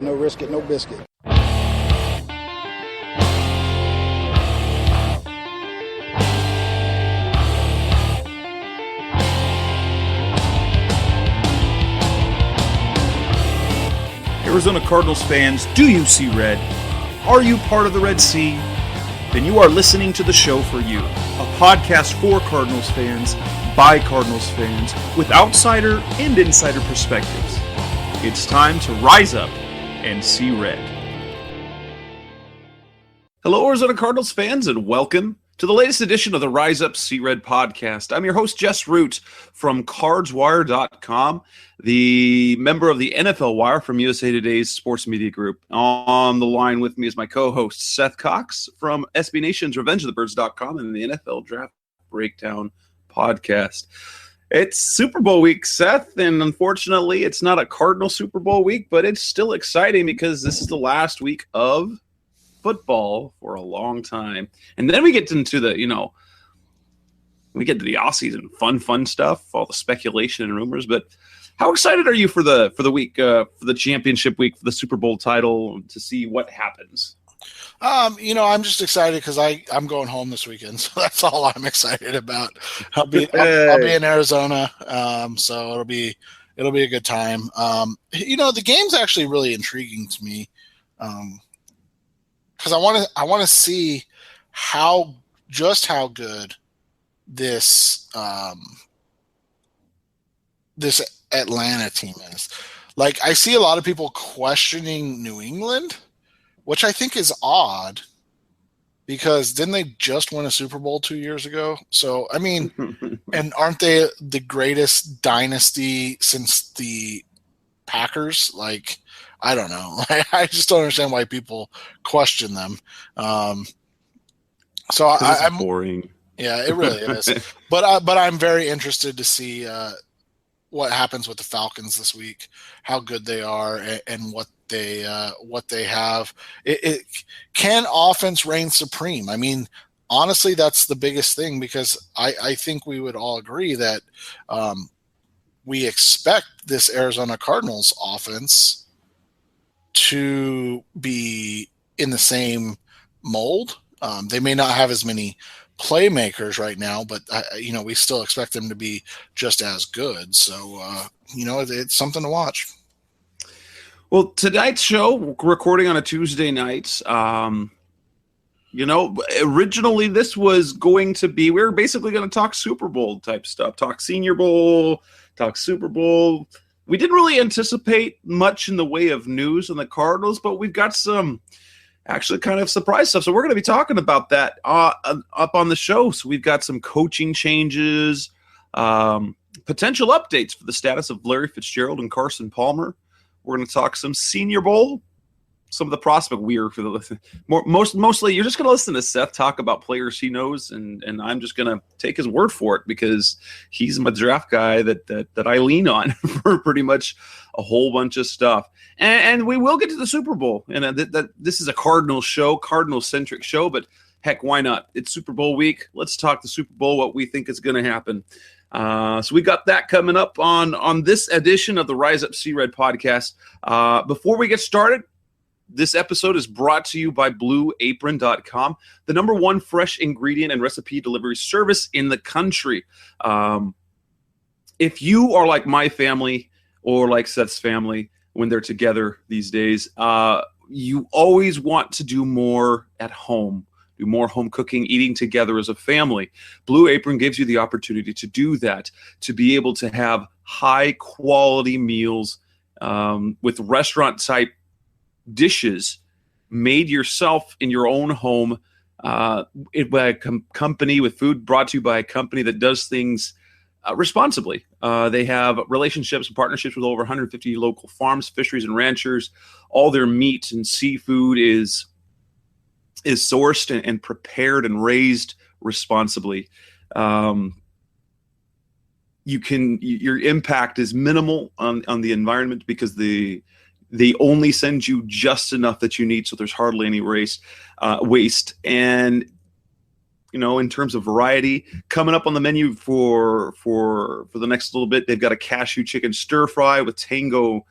No risk it, no biscuit. Arizona Cardinals fans, do you see red? Are you part of the Red Sea? Then you are listening to the show for you. A podcast for Cardinals fans, by Cardinals fans, with outsider and insider perspectives. It's time to rise up and see red. Hello, Arizona Cardinals fans, and welcome to the latest edition of the Rise Up See Red podcast. I'm your host, Jess Root from CardsWire.com, the member of the NFL Wire from USA Today's sports media group. On the line with me is my co-host, Seth Cox from SB Nation's RevengeOfTheBirds.com and the NFL Draft Breakdown podcast. It's Super Bowl week, Seth, and unfortunately, it's not a Cardinal Super Bowl week, but it's still exciting because this is the last week of football for a long time. And then we get into the, we get to the off-season fun stuff, all the speculation and rumors. But how excited are you for the week, for the championship week, for the Super Bowl title, to see what happens? I'm just excited because I'm going home this weekend, so that's all I'm excited about. I'll be in Arizona, so it'll be a good time. The game's actually really intriguing to me. Because I want to see how good this this Atlanta team is. Like, I see a lot of people questioning New England, which I think is odd because didn't they just win a Super Bowl 2 years ago? So, I mean, and aren't they the greatest dynasty since the Packers? Like, I don't know. I just don't understand why people question them. I'm boring. Yeah, it really is. But I'm very interested to see what happens with the Falcons this week, how good they are, and what they have. It can offense reign supreme. I mean, honestly, that's the biggest thing because I think we would all agree that we expect this Arizona Cardinals offense to be in the same mold. They may not have as many playmakers right now, but we still expect them to be just as good. So, it's something to watch. Well, tonight's show, recording on a Tuesday night, originally this was going to be, we were basically going to talk Super Bowl type stuff, talk Senior Bowl, talk Super Bowl. We didn't really anticipate much in the way of news on the Cardinals, but we've got some actually kind of surprise stuff. So we're going to be talking about that up on the show. So we've got some coaching changes, potential updates for the status of Larry Fitzgerald and Carson Palmer. We're going to talk some Senior Bowl, some of the prospect weird for the mostly you're just going to listen to Seth talk about players he knows, and I'm just going to take his word for it because he's my draft guy that I lean on for pretty much a whole bunch of stuff. And we will get to the Super Bowl, and that this is a Cardinals show, Cardinals-centric show, but heck, why not? It's Super Bowl week. Let's talk the Super Bowl, what we think is going to happen. So we got that coming up on this edition of the Rise Up See Red podcast. Before we get started, this episode is brought to you by BlueApron.com, the number one fresh ingredient and recipe delivery service in the country. If you are like my family or like Seth's family when they're together these days, you always want to do more at home, do more home cooking, eating together as a family. Blue Apron gives you the opportunity to do that, to be able to have high-quality meals with restaurant-type dishes made yourself in your own home by a company with food brought to you by a company that does things responsibly. They have relationships and partnerships with over 150 local farms, fisheries, and ranchers. All their meat and seafood is sourced and prepared and raised responsibly. Your impact is minimal on the environment because they only send you just enough that you need, so there's hardly any waste. And in terms of variety, coming up on the menu for the next little bit, they've got a cashew chicken stir fry with tango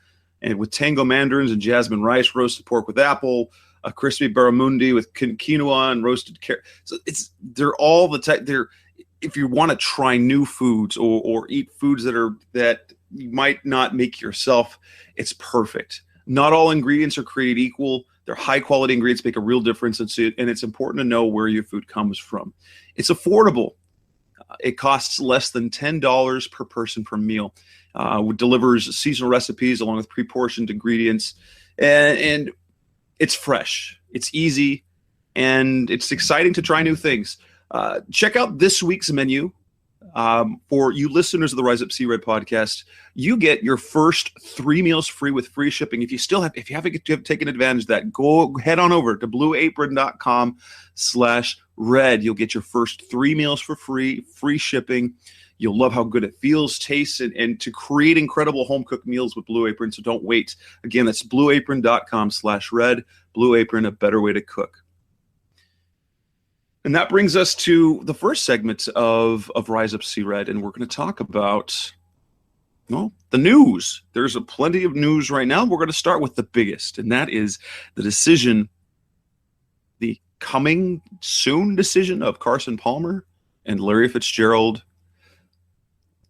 and with tango mandarins and jasmine rice, roasted pork with apple, a crispy barramundi with quinoa and roasted carrot. So they're all the type. They're, if you want to try new foods or eat foods that you might not make yourself, it's perfect. Not all ingredients are created equal. They're high quality ingredients, make a real difference, and it's important to know where your food comes from. It's affordable. It costs less than $10 per person per meal. It delivers seasonal recipes along with pre-portioned ingredients, and it's fresh. It's easy, and it's exciting to try new things. Check out this week's menu. For you listeners of the Rise Up Sea Red podcast, you get your first 3 meals free with free shipping. If you haven't taken advantage of that, go head on over to blueapron.com/red. You'll get your first 3 meals for free shipping. You'll love how good it feels, tastes, and to create incredible home cooked meals with Blue Apron. So don't wait. Again, that's blueapron.com/red. Blue Apron, a better way to cook. And that brings us to the first segment of Rise Up Sea Red, and we're going to talk about, well, the news. There's plenty of news right now. We're going to start with the biggest, and that is the decision, the coming soon decision of Carson Palmer and Larry Fitzgerald.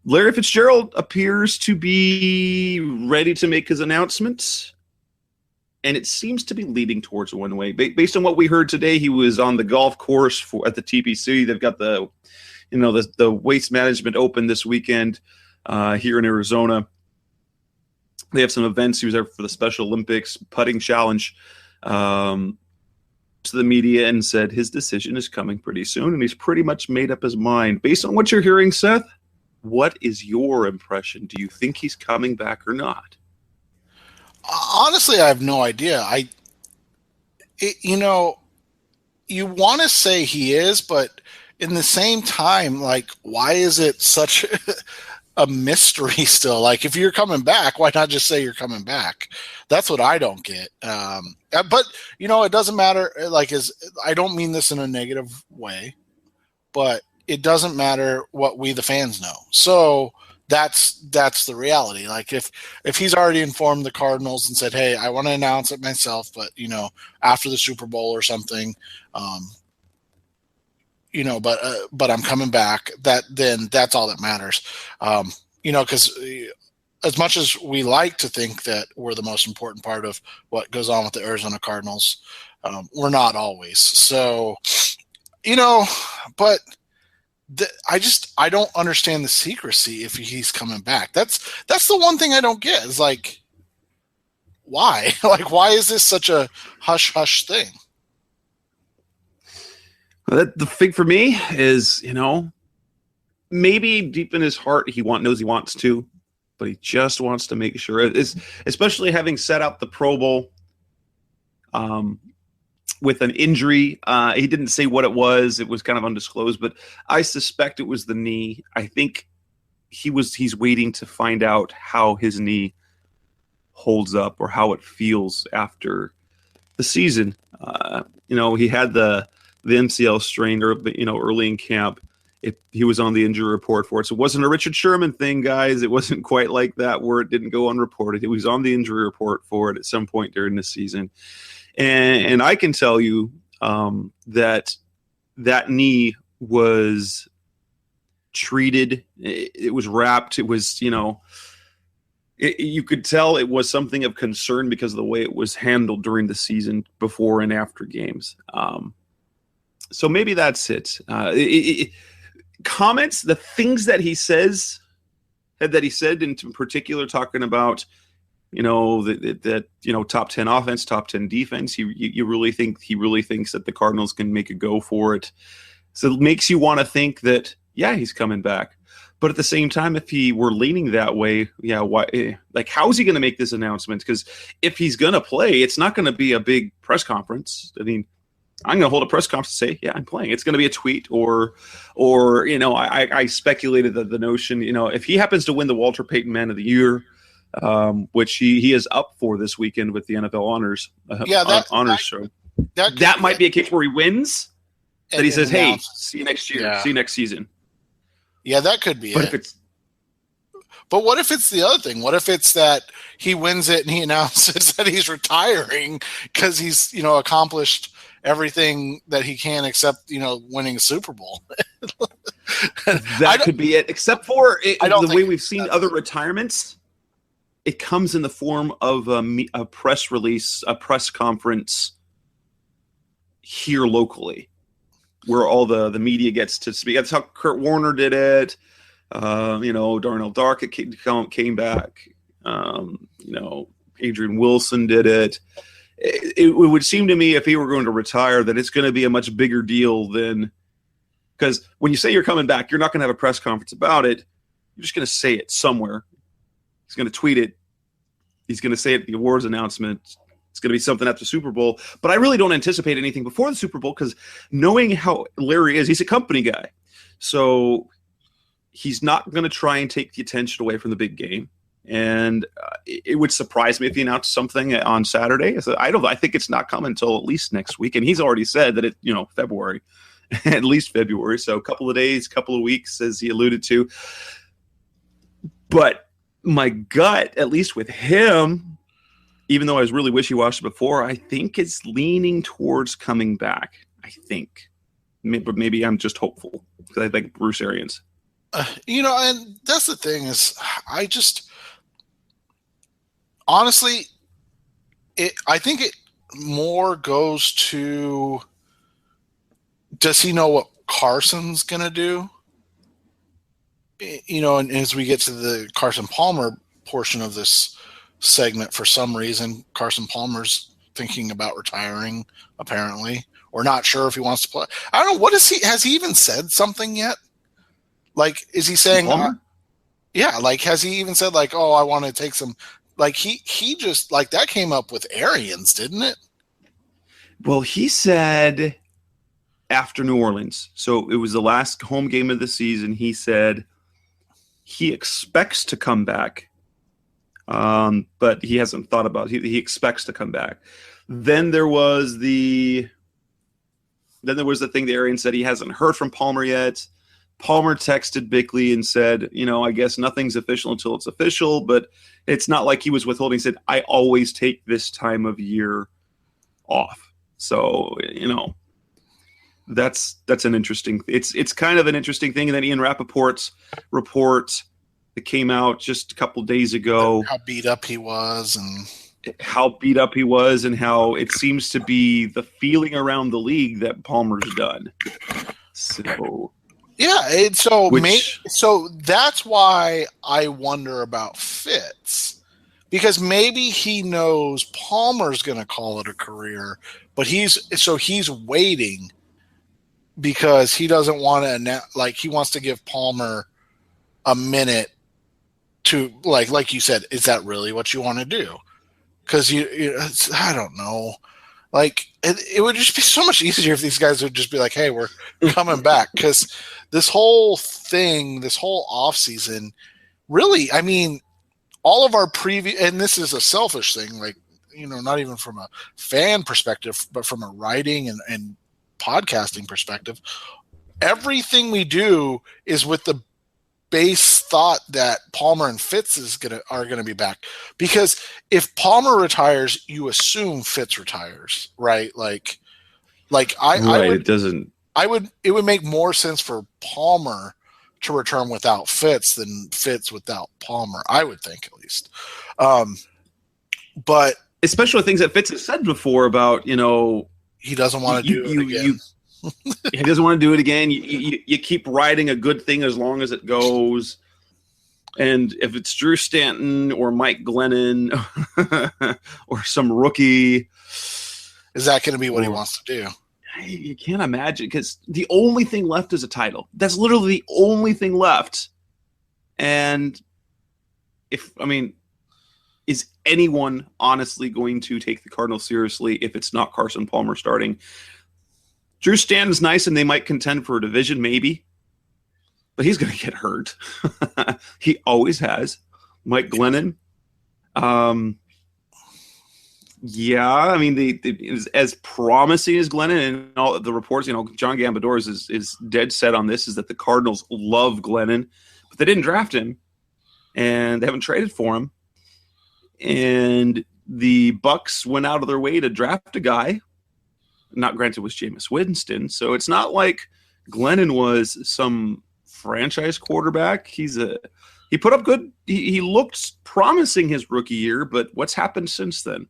Larry Fitzgerald appears to be ready to make his announcement, and it seems to be leading towards one way. Based on what we heard today, he was on the golf course at the TPC. They've got the Waste Management Open this weekend here in Arizona. They have some events. He was there for the Special Olympics putting challenge. To the media and said his decision is coming pretty soon, and he's pretty much made up his mind. Based on what you're hearing, Seth, what is your impression? Do you think he's coming back or not? Honestly, I have no idea. You want to say he is, but in the same time, like, why is it such a mystery still? Like, if you're coming back, why not just say you're coming back? That's what I don't get. But it doesn't matter. Like, I don't mean this in a negative way, but it doesn't matter what we, the fans, know. So that's the reality. Like, if he's already informed the Cardinals and said, hey, I want to announce it myself, but after the Super Bowl or something, but I'm coming back, then that's all that matters. Because as much as we like to think that we're the most important part of what goes on with the Arizona Cardinals, we're not always. So, but I don't understand the secrecy if he's coming back. That's the one thing I don't get is, like, why? Like, why is this such a hush thing? The thing for me is, maybe deep in his heart knows he wants to, but he just wants to make sure. Especially having set out the Pro Bowl with an injury. He didn't say what it was. It was kind of undisclosed, but I suspect it was the knee. I think he's waiting to find out how his knee holds up or how it feels after the season. He had the MCL strain early in camp. He was on the injury report for it. So it wasn't a Richard Sherman thing, guys. It wasn't quite like that where it didn't go unreported. He was on the injury report for it at some point during the season. And I can tell you that knee was treated. It was wrapped. It was, you could tell it was something of concern because of the way it was handled during the season before and after games. So maybe that's it. Comments, the things that he said in particular, talking about, top 10 offense, top 10 defense. You really think he really thinks that the Cardinals can make a go for it. So it makes you want to think that, yeah, he's coming back. But at the same time, if he were leaning that way, yeah, why? Like, how is he going to make this announcement? Because if he's going to play, it's not going to be a big press conference. I mean, I'm going to hold a press conference and say, yeah, I'm playing. It's going to be a tweet or I speculated that the notion, if he happens to win the Walter Payton Man of the Year, which he is up for this weekend with the NFL honors show. That might be a case where he wins, that he says, hey, see you next year, see you next season. Yeah, that could be but it. But what if it's the other thing? What if it's that he wins it and he announces that he's retiring because he's, accomplished everything that he can except, winning a Super Bowl? That could be it. Except for the way we've seen other retirements, it comes in the form of a press release, a press conference here locally, where all the media gets to speak. That's how Kurt Warner did it. Darnell Dark came back. Adrian Wilson did it. It would seem to me if he were going to retire that it's going to be a much bigger deal than, because when you say you're coming back, you're not going to have a press conference about it. You're just going to say it somewhere. He's going to tweet it. He's going to say it at the awards announcement. It's going to be something at the Super Bowl. But I really don't anticipate anything before the Super Bowl because knowing how Larry is, he's a company guy. So he's not going to try and take the attention away from the big game. And it would surprise me if he announced something on Saturday. So I think it's not coming until at least next week. And he's already said that February, at least February. So a couple of days, couple of weeks, as he alluded to. But my gut, at least with him, even though I was really wishy-washy before, I think it's leaning towards coming back. I think. But maybe I'm just hopeful because I think Bruce Arians. And that's the thing is I just honestly, I think it more goes to, does he know what Carson's going to do? And as we get to the Carson Palmer portion of this segment, for some reason, Carson Palmer's thinking about retiring, apparently, or not sure if he wants to play. I don't know. Has he even said something yet? Like, is he saying, has he even said like, oh, I want to take some, like he just like that came up with Arians, didn't it? Well, he said after New Orleans. So it was the last home game of the season. He said he expects to come back, but he hasn't thought about it. He expects to come back. Then there was the thing that Arians said he hasn't heard from Palmer yet. Palmer texted Bickley and said, I guess nothing's official until it's official, but it's not like he was withholding. He said, I always take this time of year off. So, that's an interesting, it's kind of an interesting thing. And then Ian Rappaport's report that came out just a couple days ago. How beat up he was and how it seems to be the feeling around the league that Palmer's done. So... yeah, so that's why I wonder about Fitz, because maybe he knows Palmer's going to call it a career, but he's waiting because he doesn't want to he wants to give Palmer a minute to like you said, is that really what you want to do? Because I don't know. Like, it would just be so much easier if these guys would just be like, hey, we're coming back. Because this whole thing, this whole offseason, really, I mean, all of our previous, and this is a selfish thing, like, not even from a fan perspective, but from a writing and podcasting perspective, everything we do is with the base thought that Palmer and Fitz are gonna be back, because if Palmer retires, you assume Fitz retires, right? It would make more sense for Palmer to return without Fitz than Fitz without Palmer. I would think, at least. But especially things that Fitz has said before about he doesn't want to do it again. He doesn't want to do it again. You keep writing a good thing as long as it goes. And if it's Drew Stanton or Mike Glennon or some rookie, is that going to be what he wants to do? You can't imagine, because the only thing left is a title. That's literally the only thing left. And is anyone honestly going to take the Cardinals seriously if it's not Carson Palmer starting? Drew Stanton's nice, and they might contend for a division, maybe. But he's going to get hurt. He always has. Mike Glennon. As promising as Glennon and all the reports, John Gambador is dead set on this, is that the Cardinals love Glennon, but they didn't draft him. and they haven't traded for him. And the Bucks went out of their way to draft a guy. Not granted, it was Jameis Winston, so it's not like Glennon was some franchise quarterback. He put up good. He looked promising his rookie year, but what's happened since then?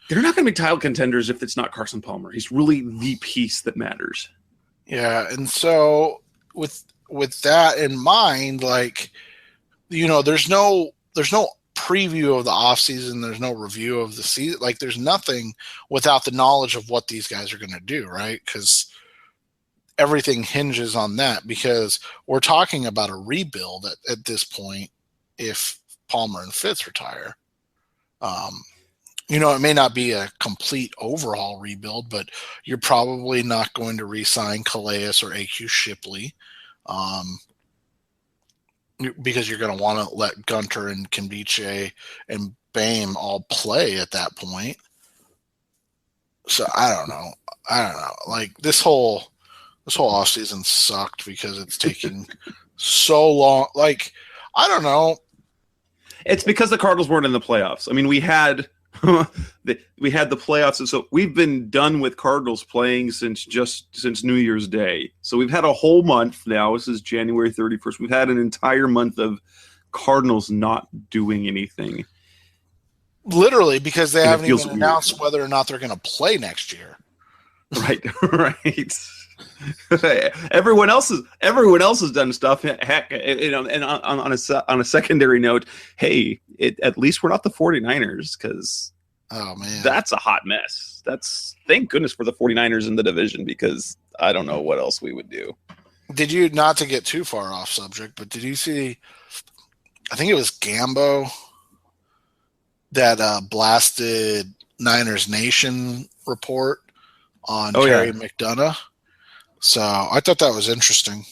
They're not going to be title contenders if it's not Carson Palmer. He's really the piece that matters. Yeah, and so with that in mind, like, you know, there's no preview of the offseason, there's no review of the season, like there's nothing without the knowledge of what these guys are going to do, right? Because everything hinges on that, because we're talking about a rebuild at this point if Palmer and Fitz retire. You know, it may not be a complete overhaul rebuild, but you're probably not going to re-sign Calais or AQ Shipley, because you're going to want to let Gunter and Kimbiche and Bame all play at that point. So I don't know. Like this whole offseason sucked because it's taking so long. Like, I don't know. It's because the Cardinals weren't in the playoffs. I mean, we had the playoffs, and so we've been done with Cardinals playing since New Year's Day. So we've had a whole month now. This is January 31st. We've had an entire month of Cardinals not doing anything. Literally, because they haven't even announced whether or not they're going to play next year. Right. Everyone else has done stuff. Heck, you know, and on a secondary note, hey, at least we're not the 49ers, because oh man, that's a hot mess. Thank goodness for the 49ers in the division, because I don't know what else we would do. Did you, not to get too far off subject, but did you see, I think it was Gambo that blasted Niners Nation report on Terry McDonough? So I thought that was interesting.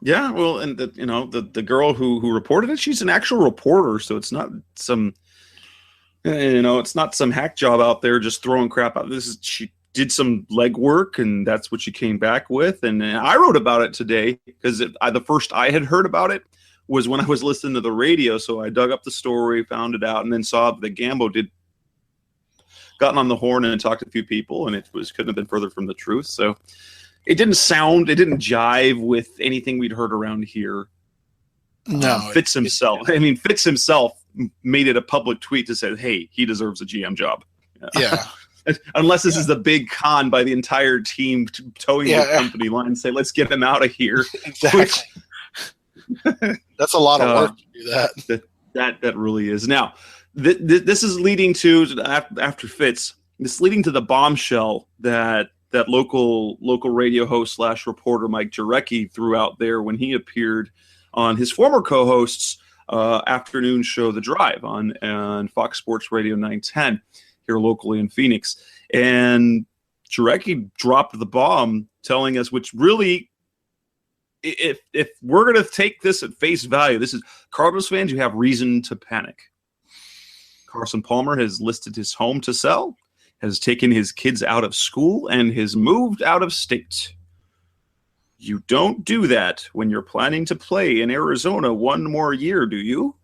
Yeah, well, and the girl who reported it, she's an actual reporter, so it's not some, it's not some hack job out there just throwing crap out. She did some legwork, and that's what she came back with. And I wrote about it today because the first I had heard about it was when I was listening to the radio. So I dug up the story, found it out, and then saw that Gambo gotten on the horn and talked to a few people, and couldn't have been further from the truth. So it didn't jive with anything we'd heard around here. No, Fitz himself made it a public tweet to say, hey, he deserves a GM job. Yeah. Unless this is the big con by the entire team towing the company line and say, let's get him out of here. Exactly. That's a lot of work to do that. That really is. Now, this is leading to, after Fitz, this leading to the bombshell that local radio host / reporter Mike Jurecki threw out there when he appeared on his former co-host's afternoon show, The Drive, on Fox Sports Radio 910 here locally in Phoenix. And Jurecki dropped the bomb, telling us, which really, if we're going to take this at face value, this is Cardinals fans, you have reason to panic. Carson Palmer has listed his home to sell, has taken his kids out of school, and has moved out of state. You don't do that when you're planning to play in Arizona one more year, do you?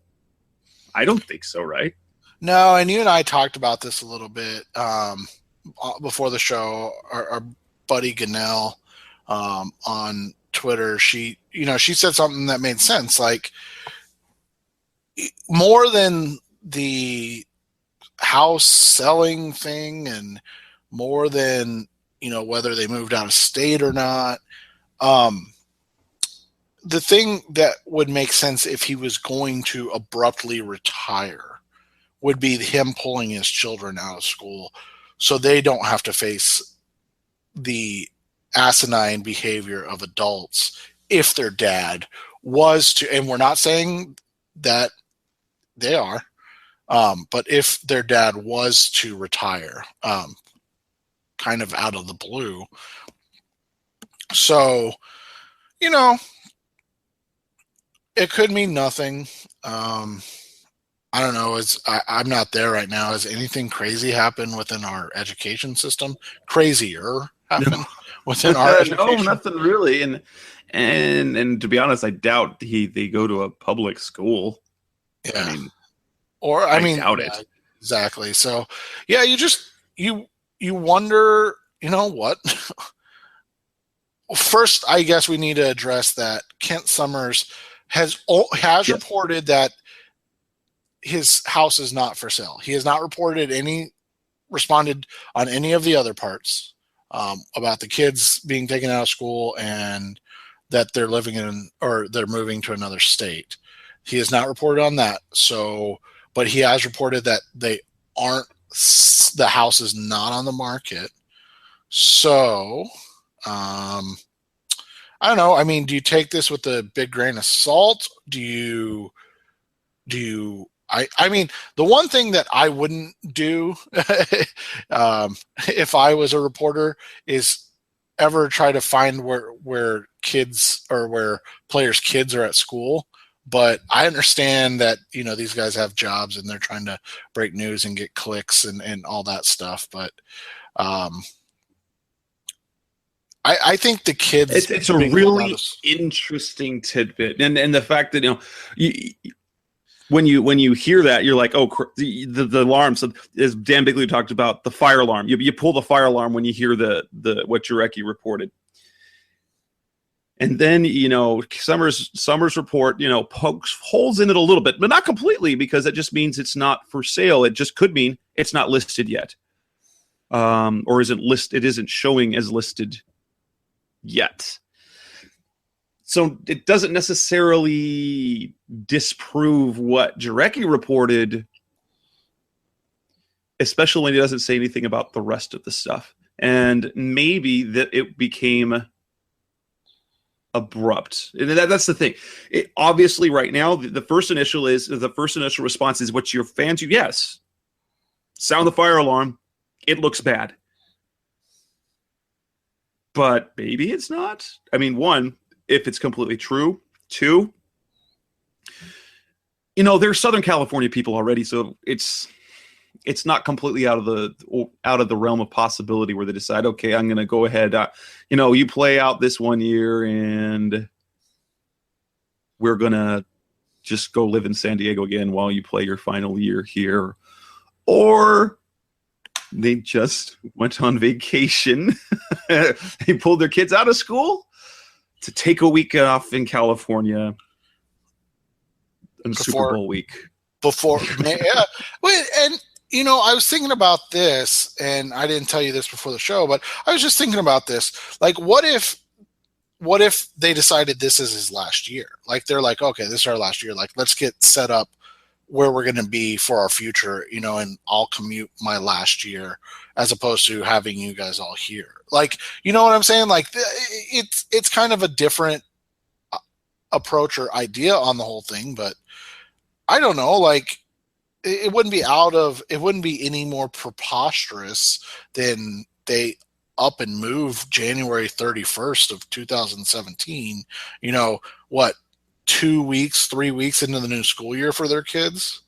I don't think so, right? No, and you and I talked about this a little bit before the show. Our buddy Ganell on Twitter, she said something that made sense. Like, more than the house selling thing, and more than whether they moved out of state or not, the thing that would make sense if he was going to abruptly retire would be him pulling his children out of school so they don't have to face the asinine behavior of adults if their dad was to, and we're not saying that they are, but if their dad was to retire, kind of out of the blue. So, it could mean nothing. I don't know. I'm not there right now. Has anything crazy happened within our education system? Crazier happened within our education? No, nothing really. And And to be honest, I doubt they go to a public school. Yeah. I doubt it. Exactly. So, yeah, you wonder, you know what? First, I guess we need to address that Kent Summers has reported that his house is not for sale. He has not responded on any of the other parts about the kids being taken out of school and that they're they're moving to another state. He has not reported on that. So, but he has reported that the house is not on the market. So, I don't know. I mean, do you take this with a big grain of salt? I mean, the one thing that I wouldn't do if I was a reporter is ever try to find where kids or where players' kids are at school. But I understand that, these guys have jobs and they're trying to break news and get clicks and all that stuff. But I think the kids. It's a really interesting tidbit, and the fact that when you hear that, you're like, oh, the alarm. So as Dan Bigley talked about, the fire alarm. You pull the fire alarm when you hear the what Jarecki reported, and then Summers report pokes holes in it a little bit, but not completely, because it just means it's not for sale. It just could mean it's not listed yet, or isn't listed. It isn't showing as listed yet. So it doesn't necessarily disprove what Jarecki reported, especially when he doesn't say anything about the rest of the stuff. And maybe that it became abrupt. And that's the thing. Obviously, right now, the first initial response is what your fans do. Yes. Sound the fire alarm. It looks bad. But maybe it's not. I mean, one, if it's completely true. Two, they're Southern California people already, so it's not completely out of the realm of possibility where they decide, okay, I'm going to go ahead. You play out this 1 year, and we're going to just go live in San Diego again while you play your final year here, or they just went on vacation. They pulled their kids out of school to take a week off in California on Super Bowl week. Yeah. And, I was thinking about this, and I didn't tell you this before the show, but I was just thinking about this. Like, what if they decided this is his last year? Like, they're like, okay, this is our last year. Like, let's get set up where we're going to be for our future, and I'll commute my last year as opposed to having you guys all here. Like, you know what I'm saying? Like, it's kind of a different approach or idea on the whole thing, but I don't know. Like, it wouldn't be any more preposterous than they up and move January 31st of 2017. 2 weeks, 3 weeks into the new school year for their kids.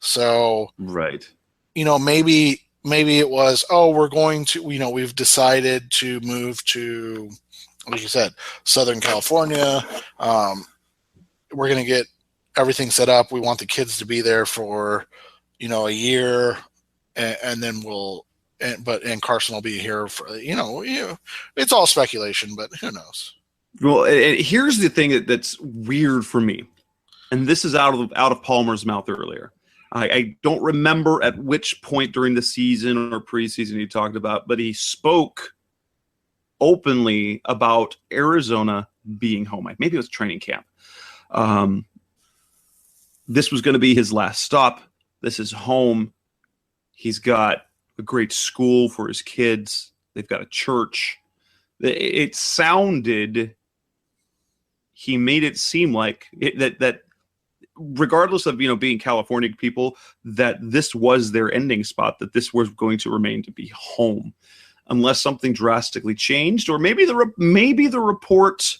So, right. Maybe it was, we're going to, we've decided to move to, like you said, Southern California. We're going to get everything set up. We want the kids to be there for, a year, and then and Carson will be here for, it's all speculation, but who knows? Well, here's the thing that's weird for me, and this is out of Palmer's mouth earlier. I don't remember at which point during the season or preseason he talked about, but he spoke openly about Arizona being home. Maybe it was training camp. This was going to be his last stop. This is home. He's got a great school for his kids. They've got a church. It sounded... He made it seem like that regardless of being California people, that this was their ending spot, that this was going to remain to be home, unless something drastically changed, or maybe the report,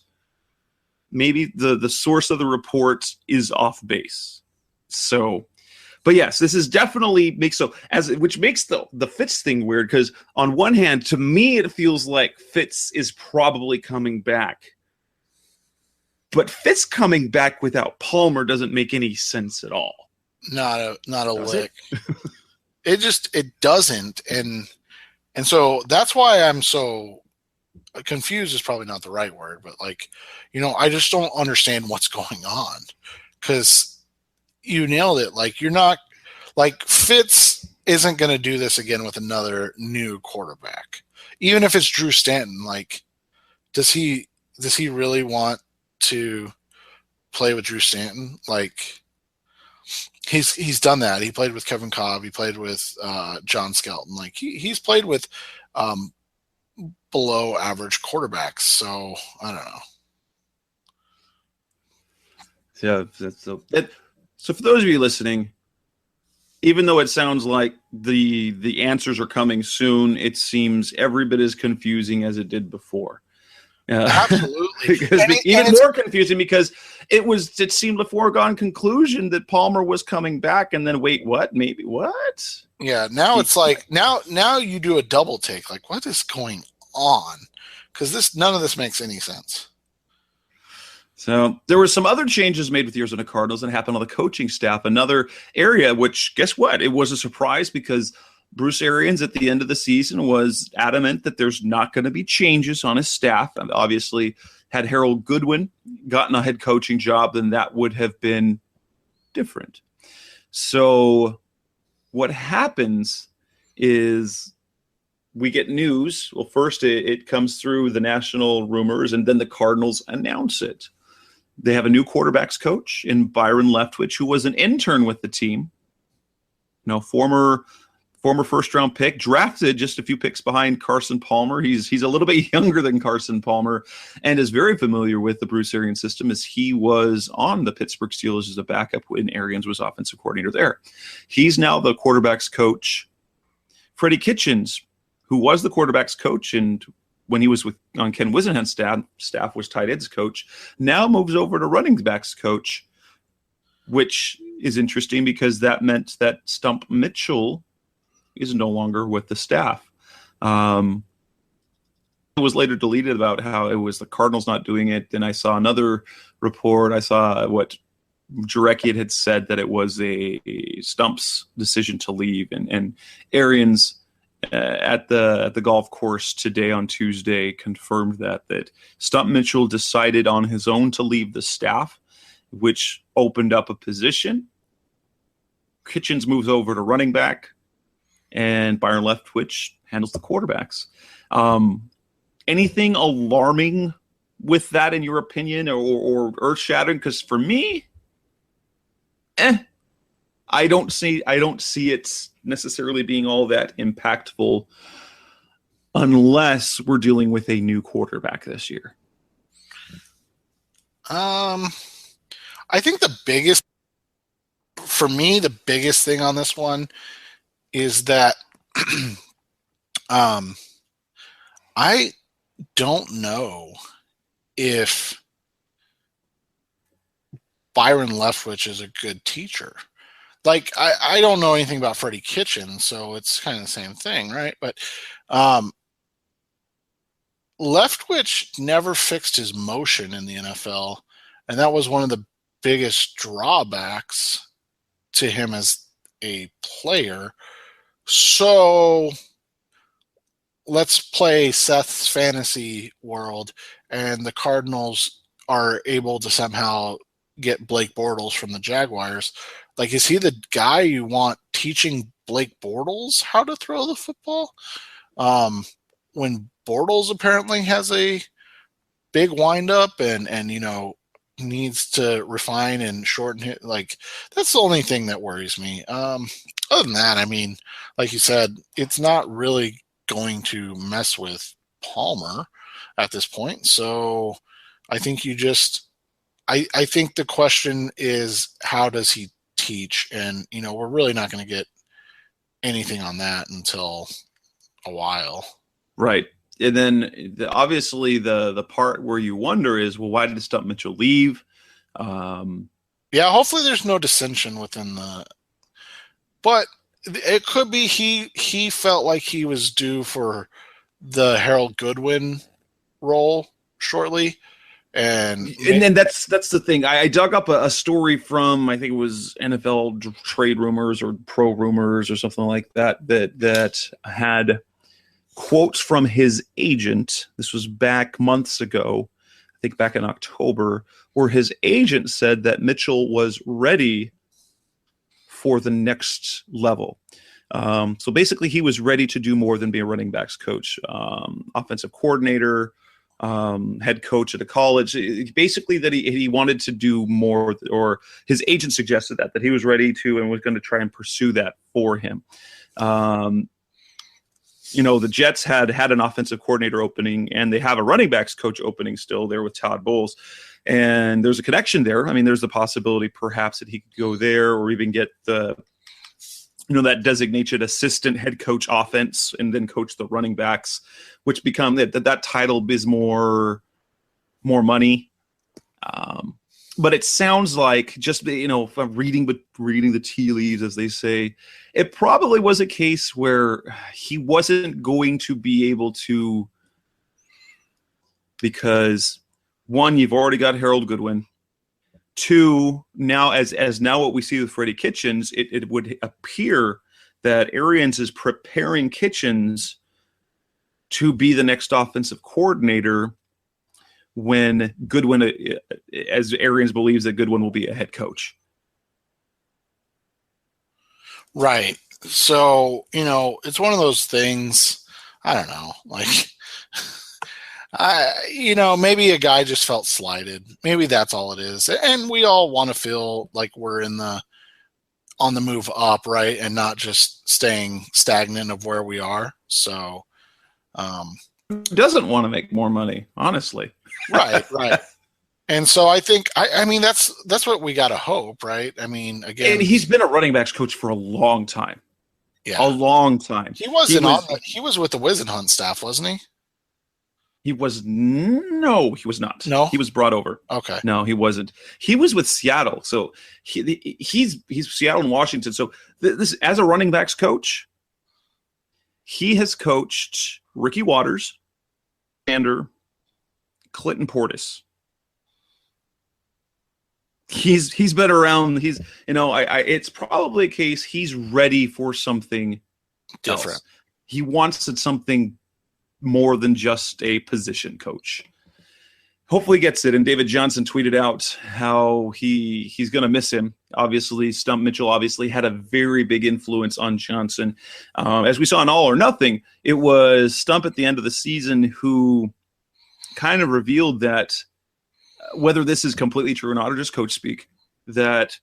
maybe the source of the report is off base. So, but yes, this is definitely which makes the Fitz thing weird, because on one hand, to me, it feels like Fitz is probably coming back. But Fitz coming back without Palmer doesn't make any sense at all. Not a Does lick. It doesn't, and so that's why I'm so confused. Is probably not the right word, but like, I just don't understand what's going on, because you nailed it. Like, you're not, like, Fitz isn't going to do this again with another new quarterback, even if it's Drew Stanton. Like, does he really want to play with Drew Stanton? Like, he's done that. He played with Kevin Cobb. He played with John Skelton. Like, he's played with below average quarterbacks. So I don't know. Yeah. So for those of you listening, even though it sounds like the answers are coming soon, it seems every bit as confusing as it did before. Absolutely. More confusing because it seemed a foregone conclusion that Palmer was coming back, and then wait, what? Maybe what? Yeah, now it's like now you do a double take. Like, what is going on? Because none of this makes any sense. So there were some other changes made with the Arizona Cardinals that happened on the coaching staff. Another area, which, guess what? It was a surprise because Bruce Arians at the end of the season was adamant that there's not going to be changes on his staff. And obviously, had Harold Goodwin gotten a head coaching job, then that would have been different. So what happens is we get news. Well, first it comes through the national rumors, and then the Cardinals announce it. They have a new quarterbacks coach in Byron Leftwich, who was an intern with the team. Former first-round pick, drafted just a few picks behind Carson Palmer. He's a little bit younger than Carson Palmer and is very familiar with the Bruce Arians system, as he was on the Pittsburgh Steelers as a backup when Arians was offensive coordinator there. He's now the quarterbacks coach. Freddie Kitchens, who was the quarterbacks coach and when he was on Ken Whisenhunt's staff was tight ends coach, now moves over to running backs coach, which is interesting because that meant that Stump Mitchell is no longer with the staff. It was later deleted about how it was the Cardinals not doing it. Then I saw another report. I saw what Jarecki had said, that it was a Stump's decision to leave, and Arians at the golf course today on Tuesday confirmed that Stump Mitchell decided on his own to leave the staff, which opened up a position. Kitchens moves over to running back, and Byron Leftwich handles the quarterbacks. Anything alarming with that, in your opinion, or earth-shattering? Because for me, I don't see it necessarily being all that impactful unless we're dealing with a new quarterback this year. I think the biggest thing on this one is that I don't know if Byron Leftwich is a good teacher. Like, I don't know anything about Freddie Kitchens, so it's kind of the same thing, right? But Leftwich never fixed his motion in the NFL, and that was one of the biggest drawbacks to him as a player. So let's play Seth's fantasy world, and the Cardinals are able to somehow get Blake Bortles from the Jaguars. Like, is he the guy you want teaching Blake Bortles how to throw the football? When Bortles apparently has a big windup and needs to refine and shorten it. Like, that's the only thing that worries me. Other than that, I mean, like you said, it's not really going to mess with Palmer at this point. So I think I think the question is, how does he teach? And, we're really not going to get anything on that until a while. Right. And then obviously the part where you wonder is, well, why did Stump Mitchell leave? Yeah, hopefully there's no dissension within but it could be he felt like he was due for the Harold Goodwin role shortly. And that's the thing. I dug up a story from, I think it was NFL Trade Rumors or Pro Rumors or something like that had quotes from his agent. This was back months ago, I think back in October, where his agent said that Mitchell was ready for the next level. So basically, he was ready to do more than be a running backs coach, offensive coordinator, head coach at a college. Basically, that he wanted to do more, or his agent suggested that he was ready to and was going to try and pursue that for him. The Jets had an offensive coordinator opening, and they have a running backs coach opening still there with Todd Bowles. And there's a connection there. I mean, there's the possibility perhaps that he could go there or even get the, that designated assistant head coach offense and then coach the running backs, which become that title is more money. But it sounds like, just, if I'm reading the tea leaves, as they say, it probably was a case where he wasn't going to be able to, because one, you've already got Harold Goodwin. Two, now as now what we see with Freddie Kitchens, it would appear that Arians is preparing Kitchens to be the next offensive coordinator when Goodwin, as Arians believes that Goodwin will be a head coach. Right. So, it's one of those things, I don't know, like, maybe a guy just felt slighted. Maybe that's all it is. And we all want to feel like we're on the move up, right? And not just staying stagnant of where we are. So, who doesn't want to make more money, honestly? Right. And so I think, I mean, that's what we got to hope, right? I mean, again. And he's been a running backs coach for a long time. Yeah. A long time. He was with the Wisenhunt staff, wasn't he? He was no, he was not. No, he was brought over. Okay, no, he wasn't. He was with Seattle, so he's Seattle and Washington. So this, as a running backs coach, he has coached Ricky Watters, Sander, Clinton Portis. He's been around. He's it's probably a case he's ready for something different. Else. He wants something more than just a position coach. Hopefully he gets it. And David Johnson tweeted out how he's going to miss him. Obviously, Stump Mitchell obviously had a very big influence on Johnson. As we saw in All or Nothing, it was Stump at the end of the season who kind of revealed that, whether this is completely true or not, or just coach speak, that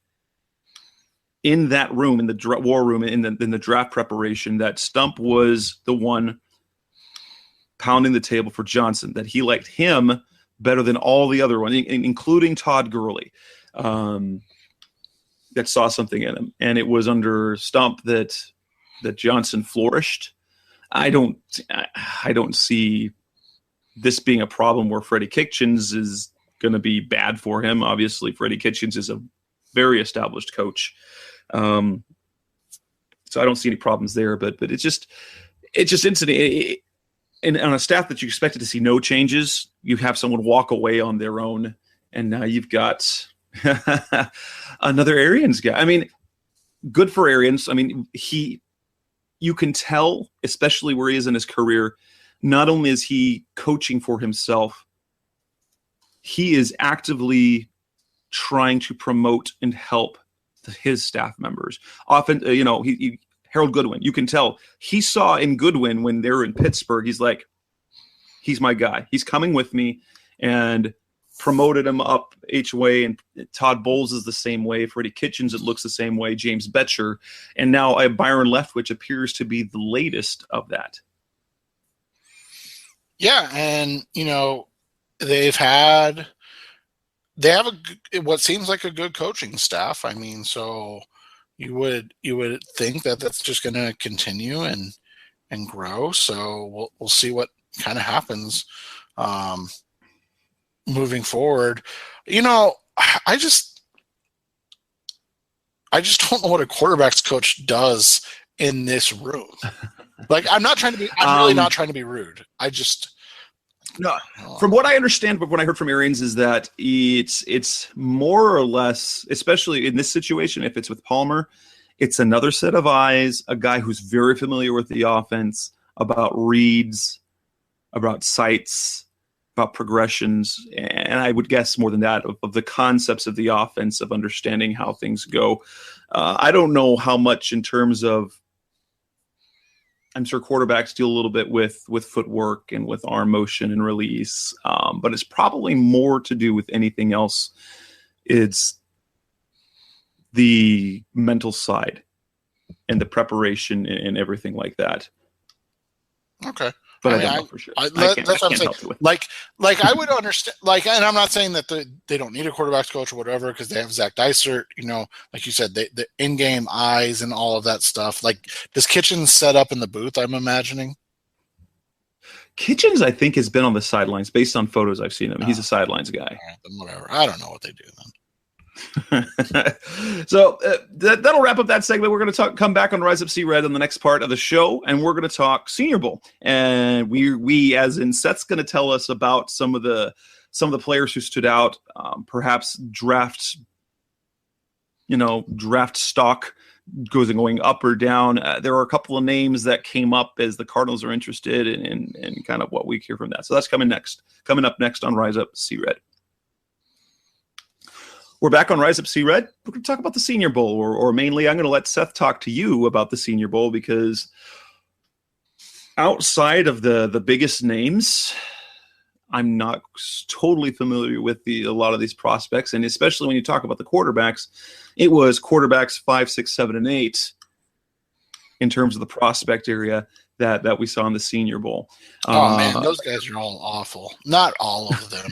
in that room, in the war room, in the draft preparation, that Stump was the one pounding the table for Johnson, that he liked him better than all the other ones, including Todd Gurley, that saw something in him. And it was under Stump that Johnson flourished. I don't see this being a problem where Freddie Kitchens is going to be bad for him. Obviously, Freddie Kitchens is a very established coach. So I don't see any problems there, but it's just instant. And on a staff that you expected to see no changes, you have someone walk away on their own, and now you've got another Arians guy. I mean, good for Arians. I mean, you can tell, especially where he is in his career, not only is he coaching for himself, he is actively trying to promote and help his staff members. Often, Harold Goodwin, you can tell he saw in Goodwin when they were in Pittsburgh, he's like, he's my guy. He's coming with me, and promoted him up each way. And Todd Bowles is the same way. Freddie Kitchens, it looks the same way. James Betcher. And now Byron Leftwich appears to be the latest of that. Yeah, and, they have what seems like a good coaching staff. I mean, so you would think that that's just going to continue and grow. So we'll see what kind of happens moving forward. I just don't know what a quarterback's coach does in this room. Like, I'm really not trying to be rude. No, from what I understand, but what I heard from Arians is that it's more or less, especially in this situation, if it's with Palmer, it's another set of eyes, a guy who's very familiar with the offense, about reads, about sights, about progressions, and I would guess more than that of the concepts of the offense, of understanding how things go. I don't know how much in terms of, I'm sure quarterbacks deal a little bit with footwork and with arm motion and release, but it's probably more to do with anything else. It's the mental side and the preparation and everything like that. Okay. But I don't know for sure. That's what I'm saying. Like I would understand. And I'm not saying that they don't need a quarterbacks coach or whatever, because they have Zach Dysert. Like you said, the in-game eyes and all of that stuff. Like, does Kitchens set up in the booth? I'm imagining. Kitchens, I think, has been on the sidelines based on photos I've seen him. He's a sidelines guy. Right, then whatever. I don't know what they do then. So that'll wrap up that segment. We're going to come back on Rise Up See Red in the next part of the show, and we're going to talk Senior Bowl. And we as in Seth's going to tell us about some of the players who stood out, perhaps draft stock going up or down. There are a couple of names that came up as the Cardinals are interested in kind of what we hear from that. So that's coming up next on Rise Up See Red. We're back on Rise Up See Red. We're going to talk about the Senior Bowl, or mainly I'm going to let Seth talk to you about the Senior Bowl, because outside of the biggest names, I'm not totally familiar with a lot of these prospects, and especially when you talk about the quarterbacks, it was quarterbacks 5, 6, 7, and 8 in terms of the prospect area that we saw in the Senior Bowl. Oh man, those guys are all awful. Not all of them,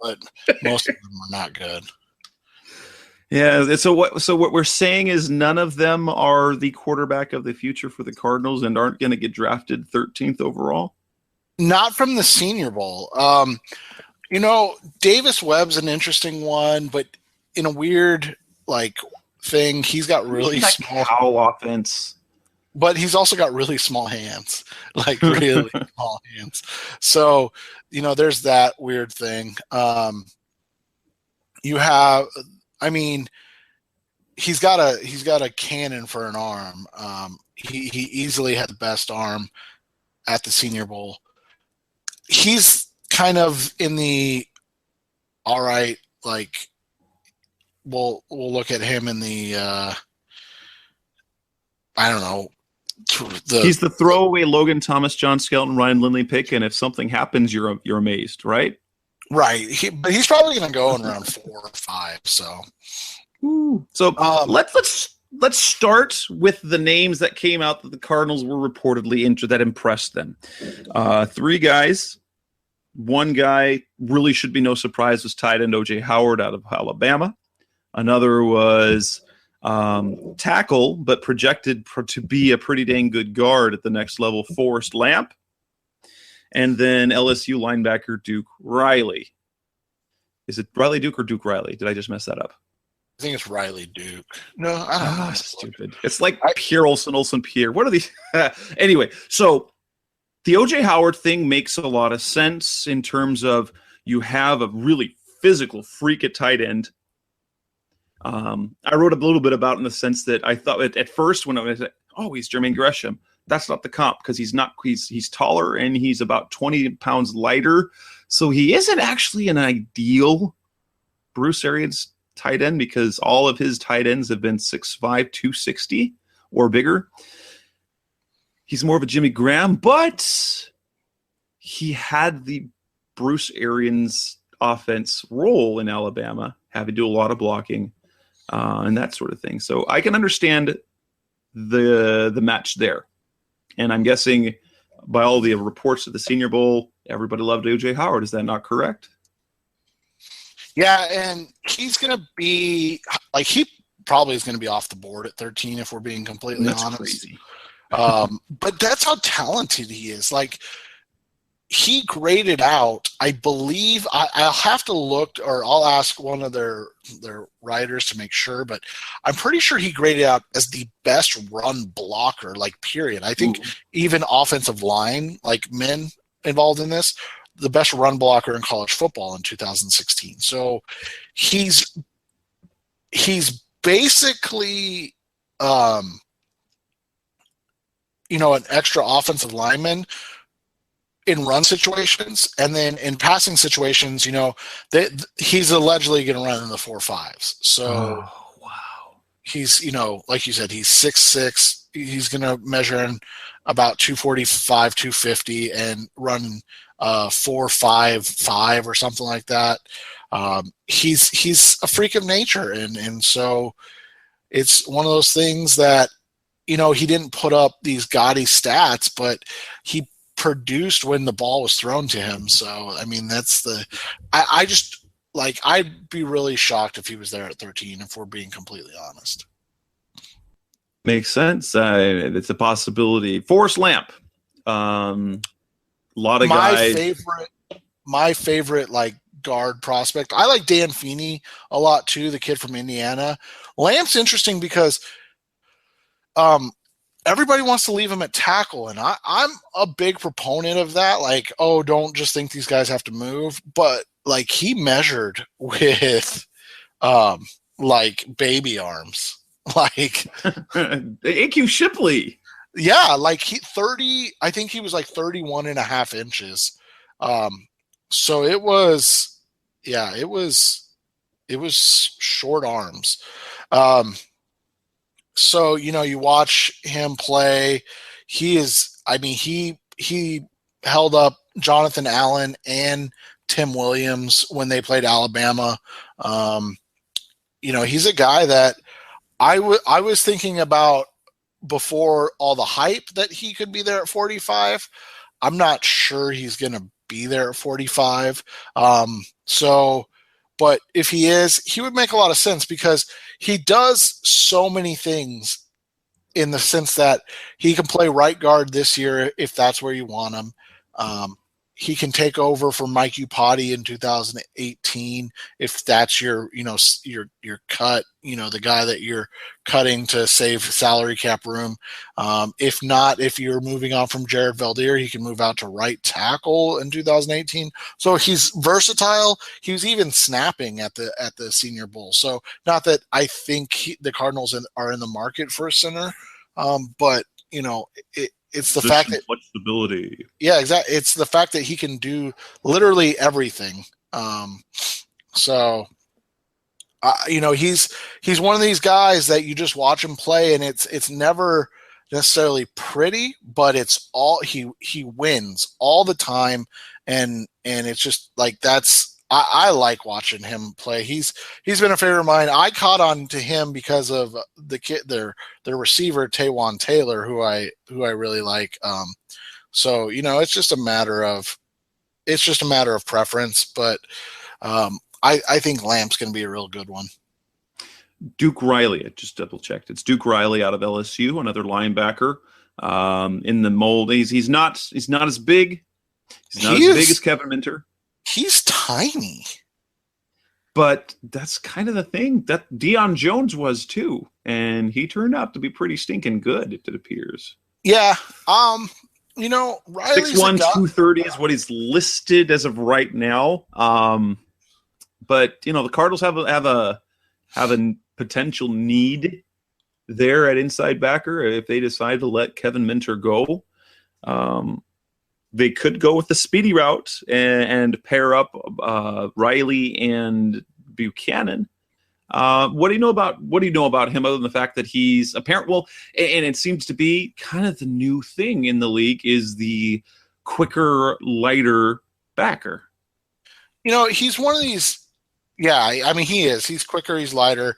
but most of them are not good. Yeah, so what we're saying is none of them are the quarterback of the future for the Cardinals and aren't going to get drafted 13th overall? Not from the Senior Bowl. Davis Webb's an interesting one, but in a weird thing, he's got really small cow offense. But he's also got really small hands, really small hands. So, there's that weird thing. He's got a cannon for an arm. He easily had the best arm at the Senior Bowl. He's kind of in the all right. We'll look at him in the I don't know. He's the throwaway Logan Thomas, John Skelton, Ryan Lindley pick, and if something happens, you're amazed, right? Right, but he's probably going to go in round 4 or 5. So, let's start with the names that came out that the Cardinals were reportedly that impressed them. 3 guys. One guy really should be no surprise was tight end O.J. Howard out of Alabama. Another was tackle, but projected to be a pretty dang good guard at the next level, Forrest Lamp. And then LSU linebacker Duke Riley. Is it Riley Duke or Duke Riley? Did I just mess that up? I think it's Riley Duke. No, I don't know. Stupid. It's like Pierre Olsen Pierre. What are these? Anyway, so the O.J. Howard thing makes a lot of sense in terms of you have a really physical freak at tight end. I wrote a little bit about it in the sense that I thought at first when I was like, oh, he's Jermaine Gresham. That's not the comp because he's taller and he's about 20 pounds lighter. So he isn't actually an ideal Bruce Arians tight end because all of his tight ends have been 6'5", 260 or bigger. He's more of a Jimmy Graham, but he had the Bruce Arians offense role in Alabama, having to do a lot of blocking and that sort of thing. So I can understand the match there. And I'm guessing by all the reports of the Senior Bowl, everybody loved O.J. Howard. Is that not correct? Yeah, and he's going to be he probably is going to be off the board at 13 if we're being completely honest. Crazy. But that's how talented he is. He graded out, I believe, I'll have to look or I'll ask one of their writers to make sure, but I'm pretty sure he graded out as the best run blocker, period. I think even offensive line, men involved in this, the best run blocker in college football in 2016. So he's basically, an extra offensive lineman in run situations, and then in passing situations, he's allegedly going to run in the 4.5s. So wow, he's, like you said, he's 6'6". He's going to measure in about 245, 250, and run 4.55 or something like that. He's a freak of nature, and so it's one of those things that, he didn't put up these gaudy stats, but he produced when the ball was thrown to him. So, I mean, I just, like, I'd be really shocked if he was there at 13, if we're being completely honest. Makes sense. It's a possibility. Forrest Lamp. A lot of guys. My favorite, like, guard prospect. I like Dan Feeney a lot too, the kid from Indiana. Lamp's interesting because everybody wants to leave him at tackle, and I'm a big proponent of that. Like, don't just think these guys have to move, but like, he measured with like baby arms, like A.Q. Shipley. Yeah, like I think he was like 31 and a half inches. So it was short arms. So, you watch him play, he held up Jonathan Allen and Tim Williams when they played Alabama. He's a guy that I was thinking about before all the hype that he could be there at 45. I'm not sure he's going to be there at 45. But if he is, he would make a lot of sense because he does so many things, in the sense that he can play right guard this year if that's where you want him. He can take over for Mike Upati in 2018 if that's your cut, the guy that you're cutting to save salary cap room. If not, if you're moving on from Jared Valdir, he can move out to right tackle in 2018. So he's versatile. He was even snapping at the Senior Bowl. So not that I think the Cardinals are in the market for a center, but it's the fact that flexibility. Yeah, exactly. It's the fact that he can do literally everything. He's one of these guys that you just watch him play, and it's never necessarily pretty, but it's all he wins all the time, and it's just like I like watching him play. He's been a favorite of mine. I caught on to him because of the kid, their receiver Taywan Taylor, who I really like. So it's just a matter of preference, but I think Lamp's going to be a real good one. Duke Riley, I just double checked. It's Duke Riley out of LSU, another linebacker. In the mold, he's not as big. He's not as big as Kevin Minter. He's tiny. But that's kind of the thing that Deion Jones was too. And he turned out to be pretty stinking good, it appears. Yeah. Riley's 6'1", 230 is what he's listed as of right now. But the Cardinals have a potential need there at inside backer if they decide to let Kevin Minter go. They could go with the speedy route and pair up Riley and Buchanan. What do you know about him other than the fact that he's apparent? Well, and it seems to be kind of the new thing in the league is the quicker, lighter backer. He's one of these. Yeah, I mean, he is. He's quicker. He's lighter.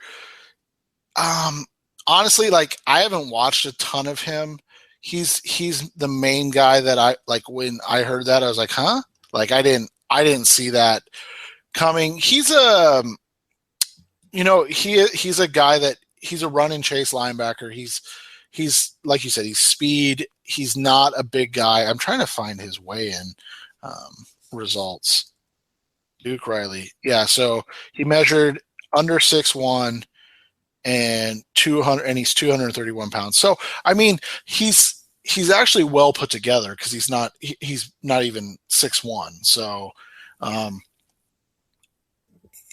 Honestly, like, I haven't watched a ton of him. He's the main guy that I like. When I heard that, I was like, huh? Like, I didn't see that coming. He's he's a guy that he's a run and chase linebacker. He's like you said, he's speed. He's not a big guy. I'm trying to find his weigh-in results. Duke Riley. Yeah, so he measured under 6'1" and 200, and he's 231 pounds. So, I mean, he's he's actually well put together because he's not even 6'1". So,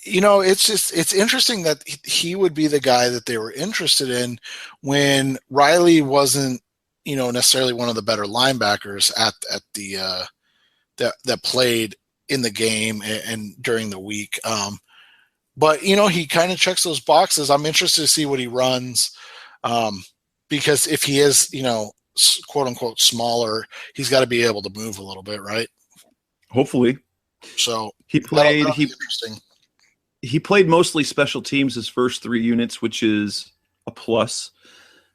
it's interesting that he would be the guy that they were interested in when Riley wasn't, necessarily one of the better linebackers at the that played in the game and during the week. But he kind of checks those boxes. I'm interested to see what he runs, because if he is, quote unquote smaller, he's got to be able to move a little bit, right? Hopefully. So that'll be interesting. He played mostly special teams his first 3 units, which is a plus.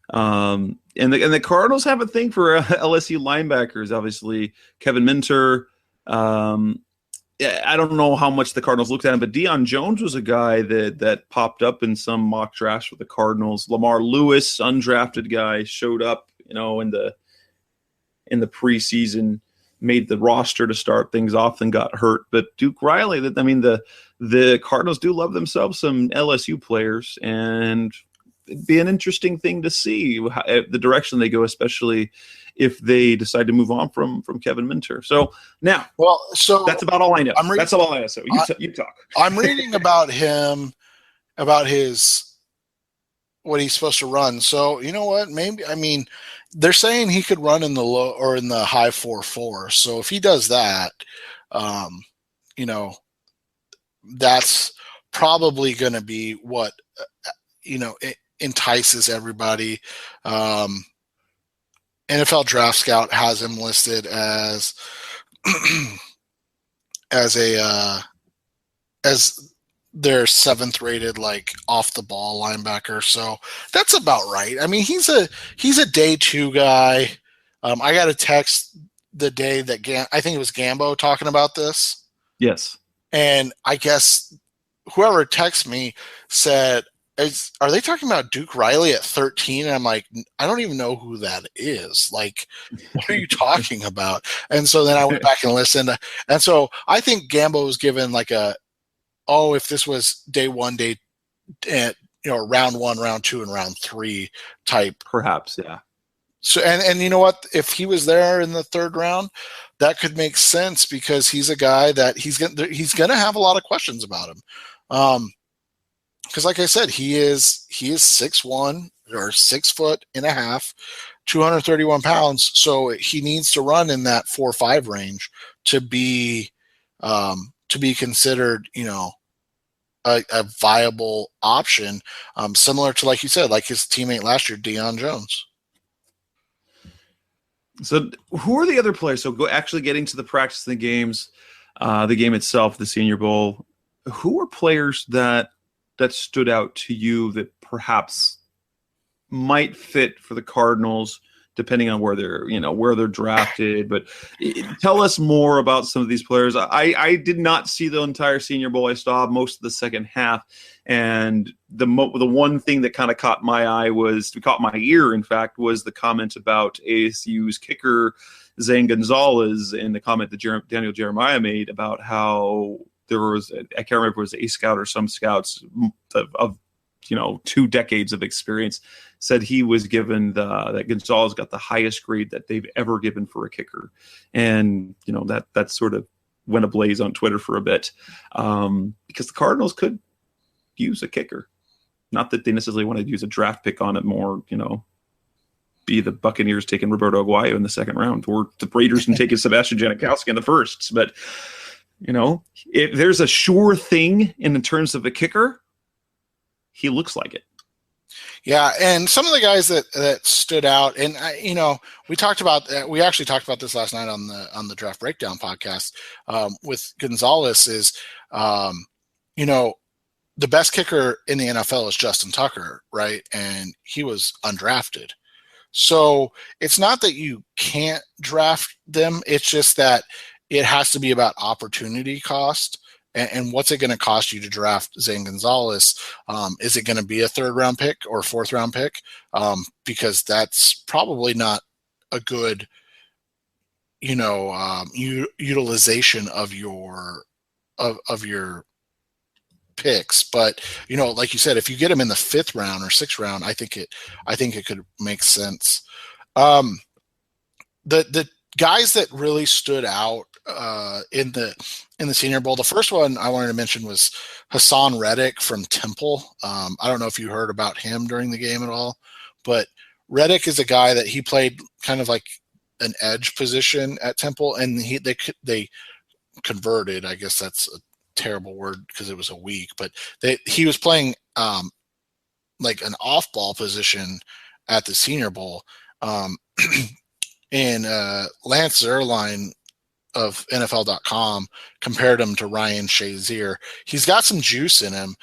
And the Cardinals have a thing for LSU linebackers. Obviously, Kevin Minter. I don't know how much the Cardinals looked at him, but Deion Jones was a guy that popped up in some mock drafts for the Cardinals. Lamar Lewis, undrafted guy, showed up, in the preseason, made the roster to start things off, and got hurt. But Duke Riley, the Cardinals do love themselves some LSU players, and it'd be an interesting thing to see the direction they go, especially if they decide to move on from Kevin Minter. So now, that's about all I know. That's all I know. So you talk. I'm reading about him, about what he's supposed to run. So you know what? Maybe, they're saying he could run in the low or in the high 4.4. So if he does that, that's probably going to be what it entices everybody. NFL Draft Scout has him listed as as their 7th rated, like, off the ball linebacker. So that's about right. He's a day 2 guy. I got a text the day that I think it was Gambo talking about this. Yes. And I guess whoever texted me said, are they talking about Duke Riley at 13? And I'm like, I don't even know who that is. Like, what are you talking about? And so then I went back and listened. And so I think Gambo was given like if this was day 1, round 1, round 2, and round 3 type. Perhaps, yeah. So, and you know what? If he was there in the 3rd round, that could make sense, because he's a guy that he's going to have a lot of questions about him. Because like I said, he is 6'1", or 6'1.5", 231 pounds. So he needs to run in that 4.5 range to be considered, a viable option, similar to, like you said, like his teammate last year, Deion Jones. So who are the other players? So actually getting to the practice of the games, the game itself, the Senior Bowl, who are players that stood out to you that perhaps might fit for the Cardinals, depending on where they're drafted? But tell us more about some of these players. I did not see the entire Senior Bowl. I saw most of the second half, and the one thing that kind of caught my ear, in fact, was the comment about ASU's kicker Zane Gonzalez, and the comment that Daniel Jeremiah made about how there was, I can't remember if it was a scout or some scouts of 2 decades of experience, said he was given that Gonzalez got the highest grade that they've ever given for a kicker. And, that sort of went ablaze on Twitter for a bit, because the Cardinals could use a kicker. Not that they necessarily want to use a draft pick on it, more, be the Buccaneers taking Roberto Aguayo in the 2nd round, or the Raiders and taking Sebastian Janikowski in the 1st. But, if there's a sure thing in terms of a kicker, he looks like it. Yeah, and some of the guys that stood out, and we actually talked about this last night on the Draft Breakdown podcast, with Gonzalez is, the best kicker in the NFL is Justin Tucker, right? And he was undrafted. So it's not that you can't draft them. It's just that it has to be about opportunity cost. And what's it going to cost you to draft Zane Gonzalez? Is it going to be a 3rd round pick or 4th round pick? Because that's probably not a good, utilization of your picks. But like you said, if you get him in the 5th round or 6th round, I think it could make sense. the guys that really stood out in the Senior Bowl. The first one I wanted to mention was Hassan Reddick from Temple. I don't know if you heard about him during the game at all, but Reddick is a guy that he played kind of like an edge position at Temple, and they converted. I guess that's a terrible word because it was a week, but he was playing like an off-ball position at the Senior Bowl. And Lance Zierlein of NFL.com compared him to Ryan Shazier. He's got some juice in him.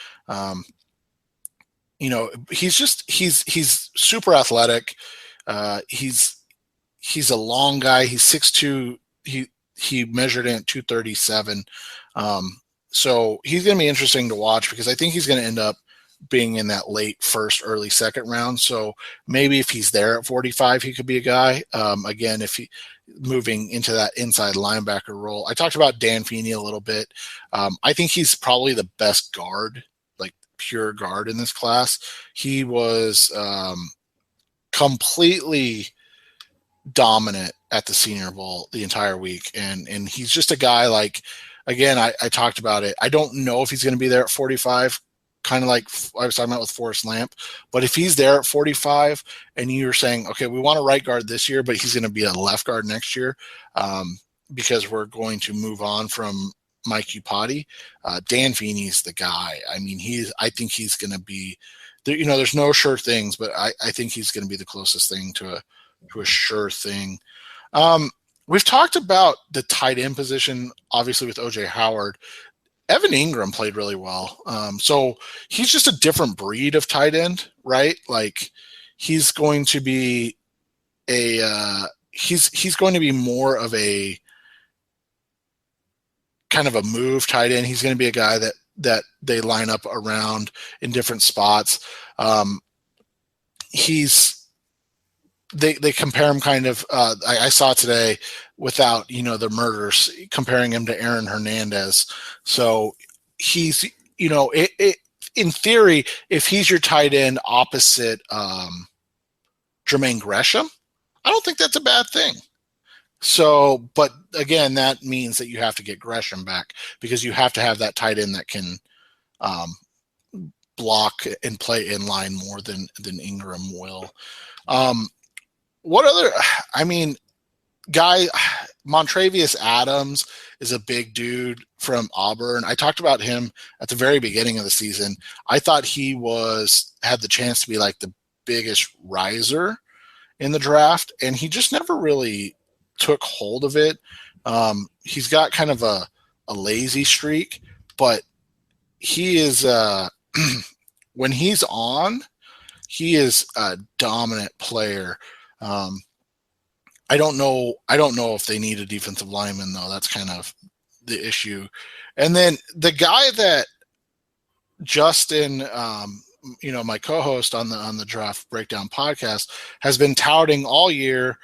He's super athletic. He's a long guy. He's 6'2". He measured in at 237. So he's going to be interesting to watch because I think he's going to end up being in that late first, early second round. So maybe if he's there at 45, he could be a guy. Again, if he moving into that inside linebacker role. I talked about Dan Feeney a little bit. I think he's probably the best guard, like pure guard in this class. He was completely dominant at the Senior Bowl the entire week. And he's just a guy like, again, I talked about it. I don't know if he's going to be there at 45, kind of like I was talking about with Forrest Lamp. But if he's there at 45 and you're saying, okay, we want a right guard this year, but he's going to be a left guard next year because we're going to move on from Mike Upati, Dan Feeney's the guy. I mean, I think he's going to be, there's no sure things, but I think he's going to be the closest thing to a sure thing. We've talked about the tight end position, obviously with OJ Howard. Evan Ingram played really well. So he's just a different breed of tight end, right? Like he's going to be he's going to be more of a kind of a move tight end. He's going to be a guy that they line up around in different spots. They compare him kind of, I saw today without, the murders, comparing him to Aaron Hernandez. So he's, in theory, if he's your tight end opposite Jermaine Gresham, I don't think that's a bad thing. So, but again, that means that you have to get Gresham back because you have to have that tight end that can block and play in line more than Ingram will. What other, guy, Montravius Adams is a big dude from Auburn. I talked about him at the very beginning of the season. I thought he had the chance to be like the biggest riser in the draft, and he just never really took hold of it. He's got kind of a lazy streak, but he is, when he's on, he is a dominant player. I don't know if they need a defensive lineman though. That's kind of the issue. And then the guy that Justin, my co-host on the Draft Breakdown podcast, has been touting all year.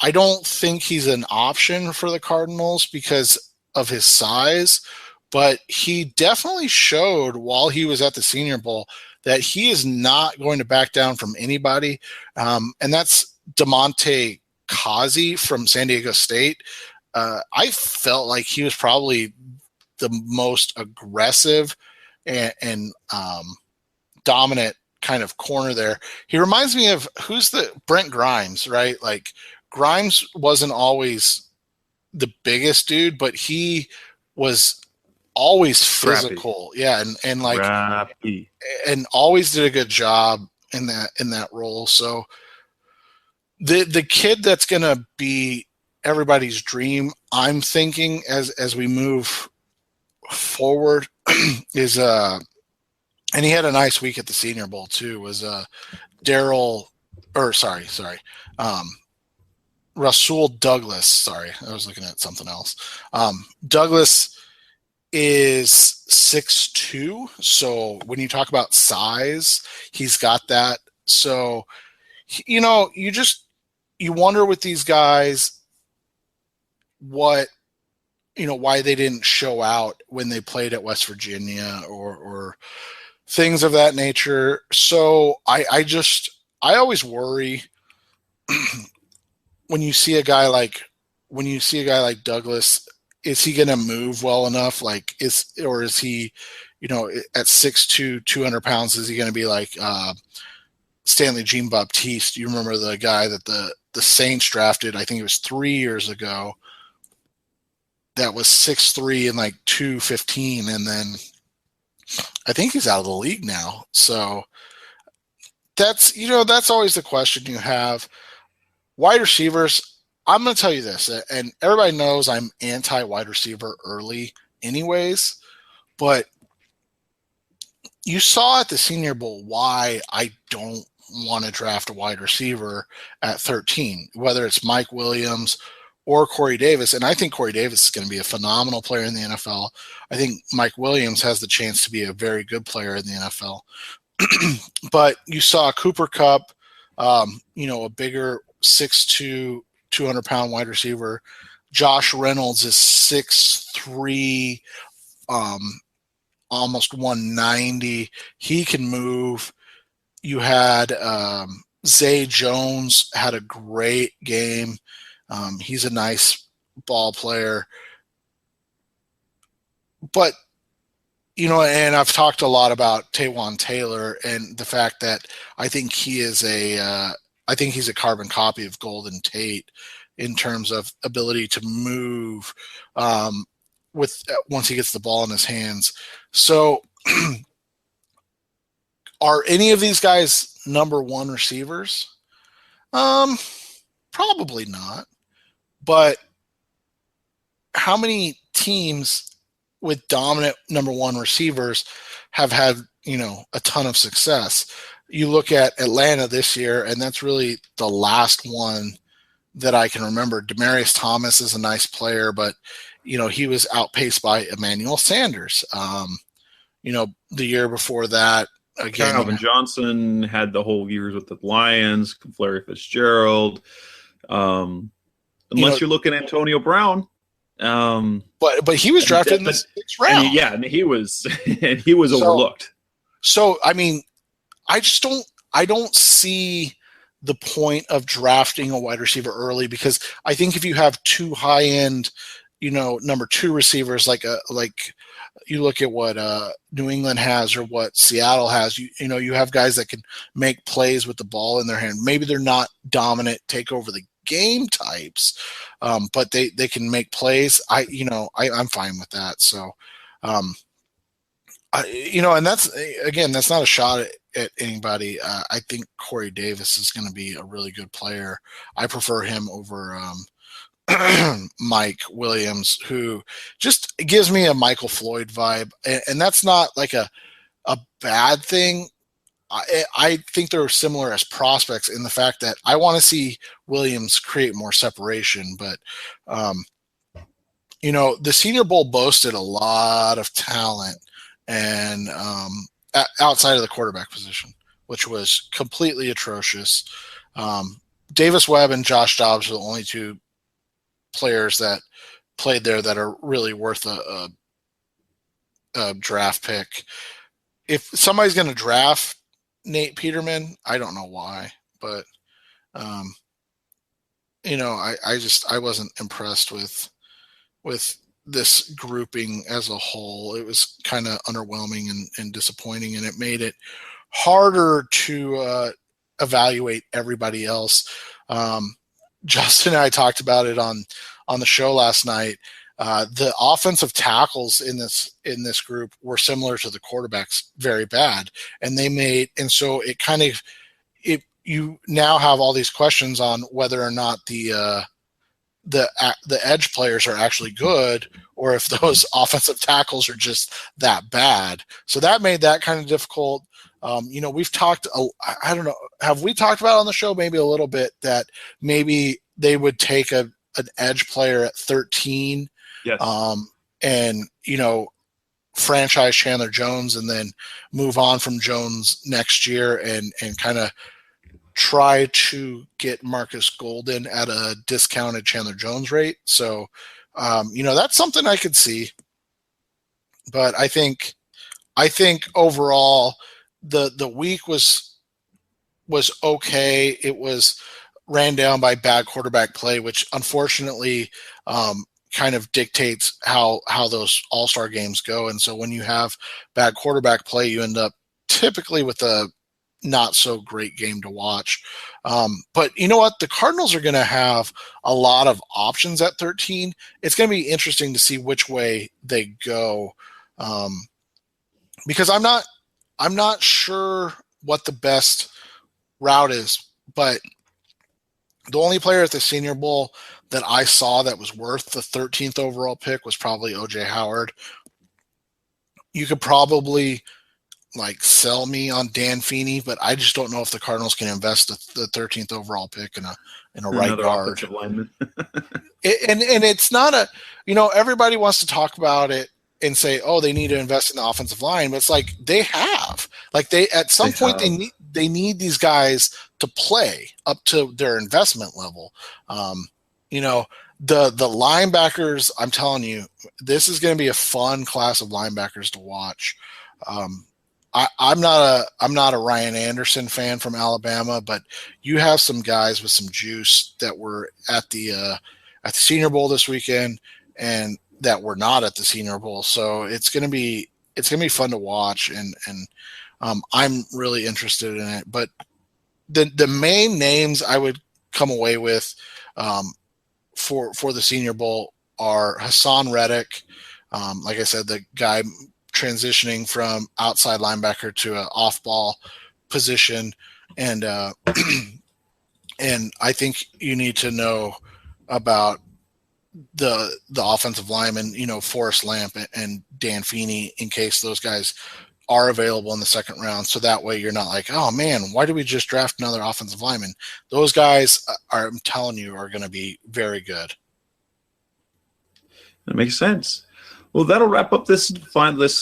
I don't think he's an option for the Cardinals because of his size, but he definitely showed while he was at the Senior Bowl that he is not going to back down from anybody. And that's DeMonte Kazi from San Diego State. I felt like he was probably the most aggressive and dominant kind of corner there. He reminds me of Brent Grimes, right? Like Grimes wasn't always the biggest dude, but he was always physical. Yeah. And like, Rappy. And always did a good job in that role. So the kid that's going to be everybody's dream, I'm thinking as we move forward is, and he had a nice week at the Senior Bowl too, was Rasul Douglas. Sorry, I was looking at something else. Douglas is 6'2", so when you talk about size, he's got that. So, you wonder with these guys why they didn't show out when they played at West Virginia or things of that nature. So I always worry when you see a guy like Douglas, is he going to move well enough? Or is he, at 6'2", 200 pounds, is he going to be like Stanley Jean-Baptiste? You remember the guy that the Saints drafted, I think it was 3 years ago, that was 6'3" and like 215, and then I think he's out of the league now. So that's always the question you have. Wide receivers, I'm going to tell you this, and everybody knows I'm anti-wide receiver early anyways, but you saw at the Senior Bowl why I don't want to draft a wide receiver at 13, whether it's Mike Williams or Corey Davis. And I think Corey Davis is going to be a phenomenal player in the NFL. I think Mike Williams has the chance to be a very good player in the NFL. But you saw Cooper Kupp, a bigger 6'2", 200-pound wide receiver. Josh Reynolds is 6'3", almost 190. He can move. You had Zay Jones had a great game. He's a nice ball player. But, and I've talked a lot about Taywan Taylor and the fact that I think he's a carbon copy of Golden Tate in terms of ability to move once he gets the ball in his hands. So are any of these guys number one receivers? Probably not. But how many teams with dominant number one receivers have had, a ton of success? You look at Atlanta this year, and that's really the last one that I can remember. Demaryius Thomas is a nice player, but, he was outpaced by Emmanuel Sanders. The year before that, again, Calvin Johnson had the whole years with the Lions, Larry Fitzgerald. Unless you're looking at Antonio Brown. But he was drafted in the 6th round. And he was overlooked. So, I mean, I don't see the point of drafting a wide receiver early, because I think if you have two high end, number two receivers, like you look at what New England has or what Seattle has, you have guys that can make plays with the ball in their hand. Maybe they're not dominant, take over the game types, but they can make plays. I'm fine with that. So, and that's not a shot at anybody. I think Corey Davis is going to be a really good player. I prefer him over Mike Williams, who just gives me a Michael Floyd vibe, and that's not like a bad thing. I think they're similar as prospects in the fact that I want to see Williams create more separation, but the Senior Bowl boasted a lot of talent and outside of the quarterback position, which was completely atrocious. Davis Webb and Josh Dobbs are the only two players that played there that are really worth a draft pick. If somebody's going to draft Nate Peterman, I don't know why, but I wasn't impressed with this grouping as a whole. It was kind of underwhelming and disappointing, and it made it harder to evaluate everybody else. Justin and I talked about it on the show last night. The offensive tackles in this group were similar to the quarterbacks, very bad, and so it kind of you now have all these questions on whether or not the edge players are actually good, or if those offensive tackles are just that bad. So that made that kind of difficult. We've talked, I don't know, have we talked about on the show maybe a little bit that maybe they would take an edge player at 13, yes, and franchise Chandler Jones and then move on from Jones next year and kind of try to get Marcus Golden at a discounted Chandler Jones rate. So, that's something I could see. But I think overall the week was okay. It was ran down by bad quarterback play, which unfortunately kind of dictates how those all-star games go. And so when you have bad quarterback play, you end up typically with a not so great game to watch. But you know what? The Cardinals are going to have a lot of options at 13. It's going to be interesting to see which way they go. Because I'm not sure what the best route is, but the only player at the Senior Bowl that I saw that was worth the 13th overall pick was probably O.J. Howard. You could probably sell me on Dan Feeney, but I just don't know if the Cardinals can invest the 13th overall pick in a right guard. Lineman. And it's not everybody wants to talk about it and say, oh, they need to invest in the offensive line, but it's like they have. At some point they need these guys to play up to their investment level. The linebackers, I'm telling you, this is going to be a fun class of linebackers to watch. I'm not a Ryan Anderson fan from Alabama, but you have some guys with some juice that were at the Senior Bowl this weekend and that were not at the Senior Bowl. So it's gonna be fun to watch, and I'm really interested in it. But the main names I would come away with for the Senior Bowl are Hassan Reddick, like I said, the guy transitioning from outside linebacker to an off-ball position, and and I think you need to know about the offensive lineman, Forrest Lamp and Dan Feeney, in case those guys are available in the second round. So that way you're not like, oh man, why did we just draft another offensive lineman? Those guys I'm telling you, are going to be very good. That makes sense. Well, that'll wrap up this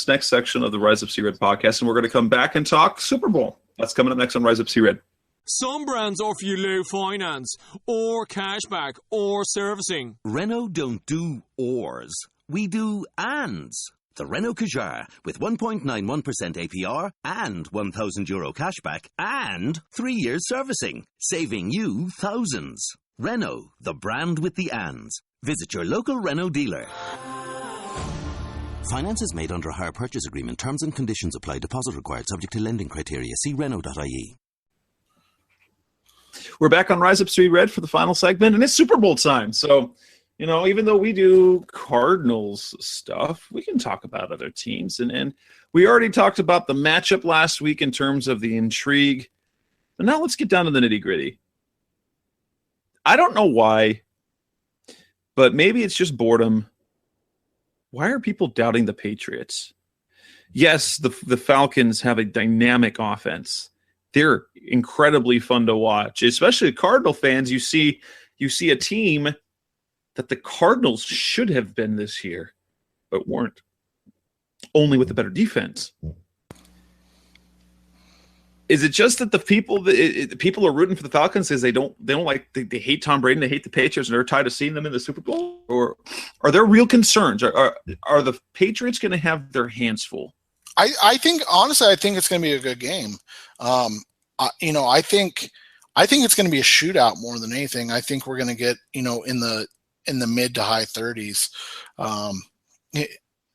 next section of the Rise Up Sea Red podcast, and we're going to come back and talk Super Bowl. That's coming up next on Rise Up Sea Red. Some brands offer you low finance, or cashback, or servicing. Renault don't do ors. We do ands. The Renault Kadjar with 1.91% APR and €1,000 cashback and 3 years servicing, saving you thousands. Renault, the brand with the ands. Visit your local Renault dealer. Finance is made under a hire purchase agreement. Terms and conditions apply. Deposit required. Subject to lending criteria. See Renault.ie. We're back on Rise Up Sea Red for the final segment, and it's Super Bowl time. So, even though we do Cardinals stuff, we can talk about other teams. And we already talked about the matchup last week in terms of the intrigue. But now let's get down to the nitty-gritty. I don't know why, but maybe it's just boredom. Why are people doubting the Patriots? Yes, the Falcons have a dynamic offense. They're incredibly fun to watch, especially Cardinal fans. You see a team that the Cardinals should have been this year, but weren't. Only with a better defense. Is it just that the people are rooting for the Falcons because they hate Tom Brady, and they hate the Patriots, and they're tired of seeing them in the Super Bowl? Or are there real concerns? Are the Patriots going to have their hands full? I think it's going to be a good game. I think it's going to be a shootout more than anything. I think we're going to get in the mid to high 30s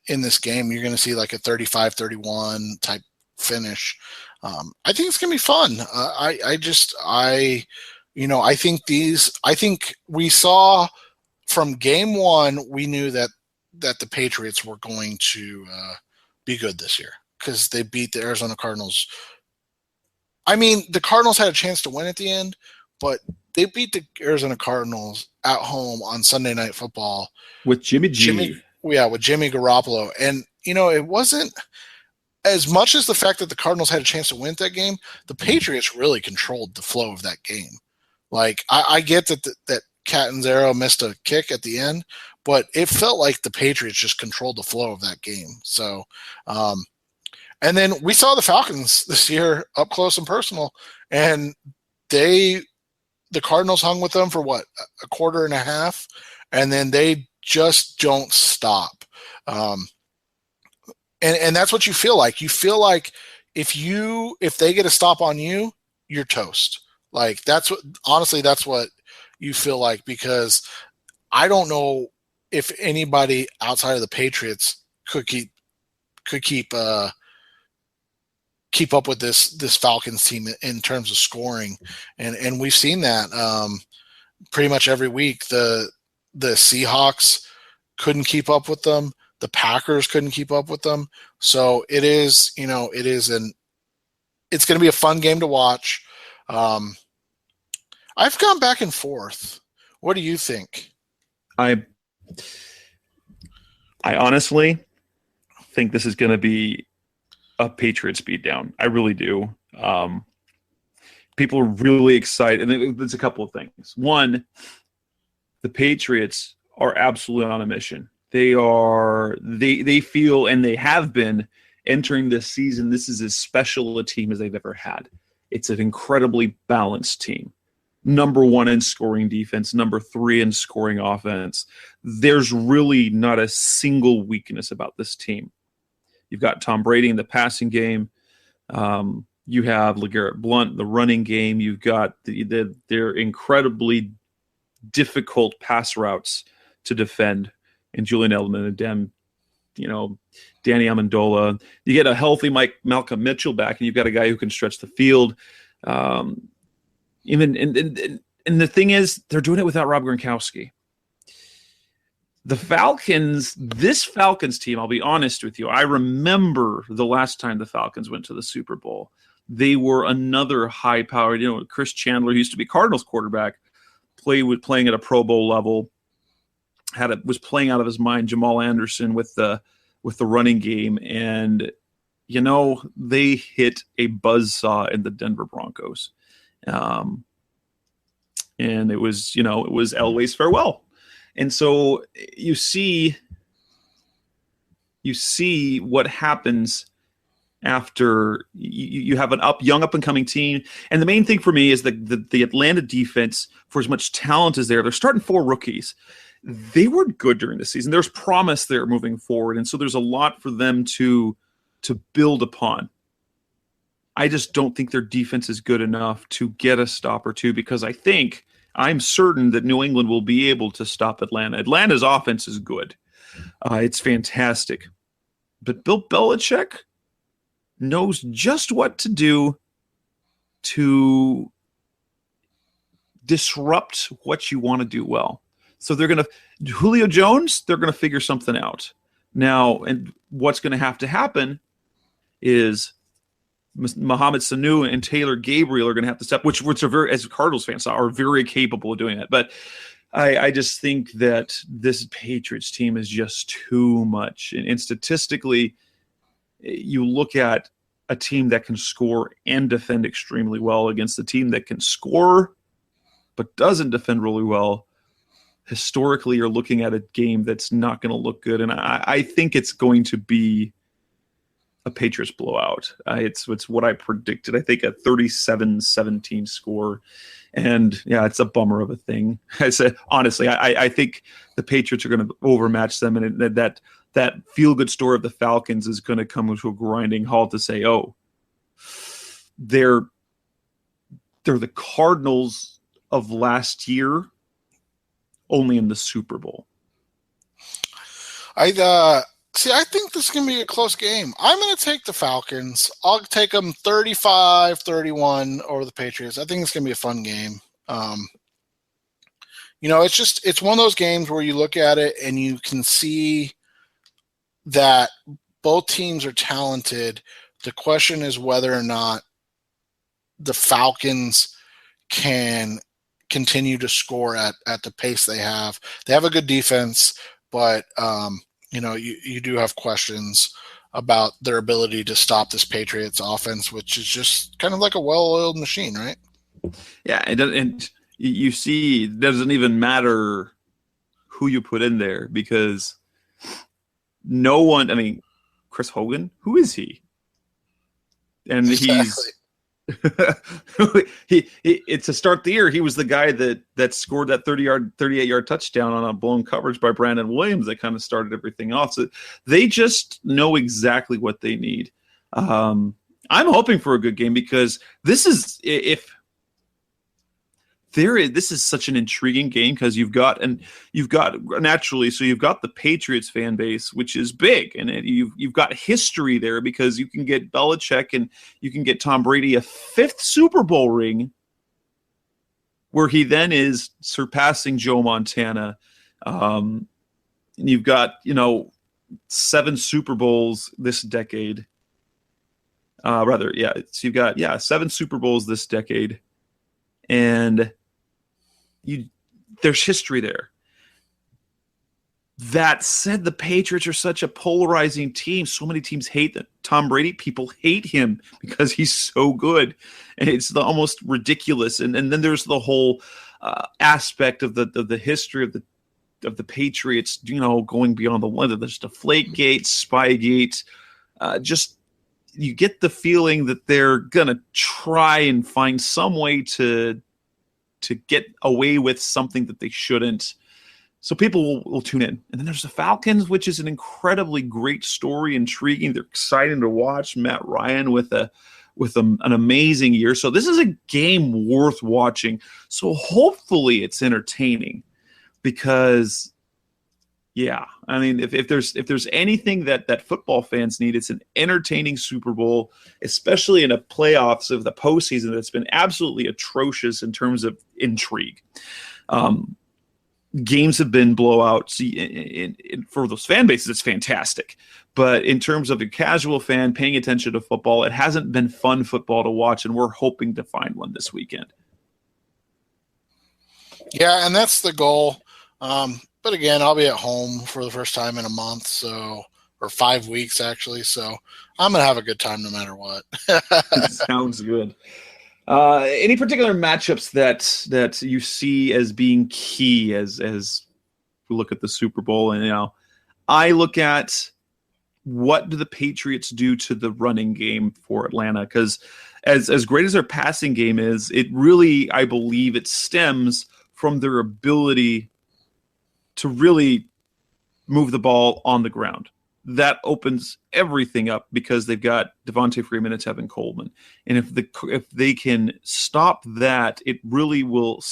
in this game. You're going to see like a 35-31 type finish. I think it's going to be fun. I think we saw from game one, we knew that the Patriots were going to be good this year because they beat the Arizona Cardinals. I mean, the Cardinals had a chance to win at the end, but they beat the Arizona Cardinals at home on Sunday Night Football with Jimmy G. With Jimmy Garoppolo. And, it wasn't as much as the fact that the Cardinals had a chance to win that game. The Patriots really controlled the flow of that game. Like, I get that Catanzaro missed a kick at the end, but it felt like the Patriots just controlled the flow of that game. So, and then we saw the Falcons this year up close and personal, and the Cardinals hung with them for a quarter and a half, and then they just don't stop. And that's what you feel like. You feel like if they get a stop on you, you're toast. Like that's what you feel like, because I don't know if anybody outside of the Patriots could keep up with this Falcons team in terms of scoring, and we've seen that pretty much every week. The Seahawks couldn't keep up with them. The Packers couldn't keep up with them. So it's going to be a fun game to watch. I've gone back and forth. What do you think? I honestly think this is going to be a Patriots beatdown. I really do. People are really excited, and there's a couple of things. One, the Patriots are absolutely on a mission. They feel, and they have been entering this season, this is as special a team as they've ever had. It's an incredibly balanced team. Number 1 in scoring defense, number 3 in scoring offense. There's really not a single weakness about this team. You've got Tom Brady in the passing game. You have LeGarrette Blount, the running game. You've got their incredibly difficult pass routes to defend in Julian Edelman and Danny Amendola. You get a healthy Malcolm Mitchell back, and you've got a guy who can stretch the field. And the thing is, they're doing it without Rob Gronkowski. The Falcons, this Falcons team, I'll be honest with you, I remember the last time the Falcons went to the Super Bowl. They were another high-powered, Chris Chandler, who used to be Cardinals quarterback, playing at a Pro Bowl level, was playing out of his mind. Jamal Anderson with the running game, and they hit a buzzsaw in the Denver Broncos, and it was Elway's farewell. And so you see what happens after you have an young up-and-coming team. And the main thing for me is the Atlanta defense, for as much talent as they're starting 4 rookies. They were good during the season. There's promise there moving forward. And so there's a lot for them to build upon. I just don't think their defense is good enough to get a stop or two, because I'm certain that New England will be able to stop Atlanta. Atlanta's offense is good. It's fantastic. But Bill Belichick knows just what to do to disrupt what you want to do well. So Julio Jones, they're going to figure something out. Now, and what's going to have to happen is Mohamed Sanu and Taylor Gabriel are going to have to step, which are very, as Cardinals fans are very capable of doing that. But I just think that this Patriots team is just too much. And statistically, you look at a team that can score and defend extremely well against a team that can score but doesn't defend really well. Historically, you're looking at a game that's not going to look good. And I think it's going to be a Patriots blowout. It's what I predicted. I think a 37-17 score. And yeah, it's a bummer of a thing. I said, honestly, I think the Patriots are going to overmatch them, and that feel-good story of the Falcons is going to come to a grinding halt to say, oh, they're the Cardinals of last year, only in the Super Bowl. I think this is going to be a close game. I'm going to take the Falcons. I'll take them 35-31 over the Patriots. I think it's going to be a fun game. It's one of those games where you look at it and you can see that both teams are talented. The question is whether or not the Falcons can continue to score at the pace they have. They have a good defense, but you do have questions about their ability to stop this Patriots offense, which is just kind of like a well-oiled machine, right? Yeah, and you see, it doesn't even matter who you put in there, because no one, Chris Hogan, who is he? And Exactly. It's to start the year, he was the guy that scored that 38-yard touchdown on a blown coverage by Brandon Williams that kind of started everything off. So they just know exactly what they need. I'm hoping for a good game, because this is, if this is such an intriguing game because you've got naturally, so you've got the Patriots fan base, which is big, and you've got history there because you can get Belichick and you can get Tom Brady a 5th Super Bowl ring, where he then is surpassing Joe Montana. You've got 7 Super Bowls this decade. So you've got 7 Super Bowls this decade, and there's history there. That said, the Patriots are such a polarizing team. So many teams hate Tom Brady. People hate him because he's so good, and it's almost ridiculous. And then there's the whole aspect of the history of the Patriots, going beyond the line. There's Deflategate, Spygate. Just you get the feeling that they're gonna try and find some way to get away with something that they shouldn't. So people will tune in. And then there's the Falcons, which is an incredibly great story, intriguing. They're exciting to watch. Matt Ryan with an amazing year. So this is a game worth watching. So hopefully it's entertaining because, I mean, if there's anything that football fans need, it's an entertaining Super Bowl, especially in a playoffs of the postseason that's been absolutely atrocious in terms of intrigue. Games have been blowouts. For those fan bases, it's fantastic. But in terms of a casual fan paying attention to football, it hasn't been fun football to watch, and we're hoping to find one this weekend. Yeah, and that's the goal. But again, I'll be at home for the first time in a month, or 5 weeks actually. So I'm gonna have a good time no matter what. Sounds good. Any particular matchups that you see as being key as we look at the Super Bowl? And I look at what do the Patriots do to the running game for Atlanta, because as great as their passing game is, it really, I believe, it stems from their ability to really move the ball on the ground. That opens everything up because they've got Devontae Freeman and Tevin Coleman. And if they can stop that, it really will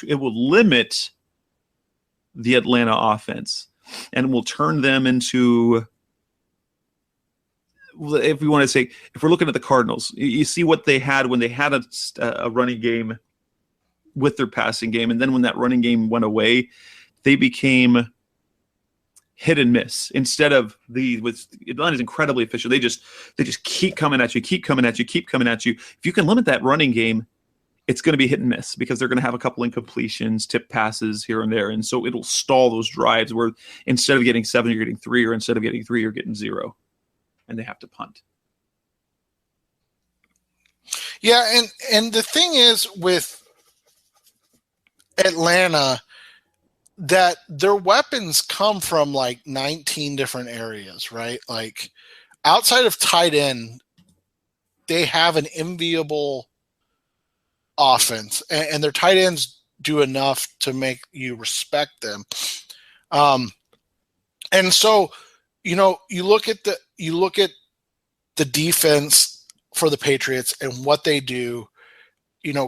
it will limit the Atlanta offense and will turn them into, if we want to say, if we're looking at the Cardinals, you see what they had when they had a running game with their passing game. And then when that running game went away, they became hit and miss instead of Atlanta's incredibly efficient. They just keep coming at you. If you can limit that running game, it's going to be hit and miss because they're going to have a couple incompletions, tip passes here and there. And so it'll stall those drives where instead of getting 7, you're getting 3, or instead of getting 3, you're getting 0. And they have to punt. Yeah, and the thing is with Atlanta, that their weapons come from like 19 different areas, right? Like outside of tight end, they have an enviable offense, and their tight ends do enough to make you respect them. And so, you look at the defense for the Patriots and what they do.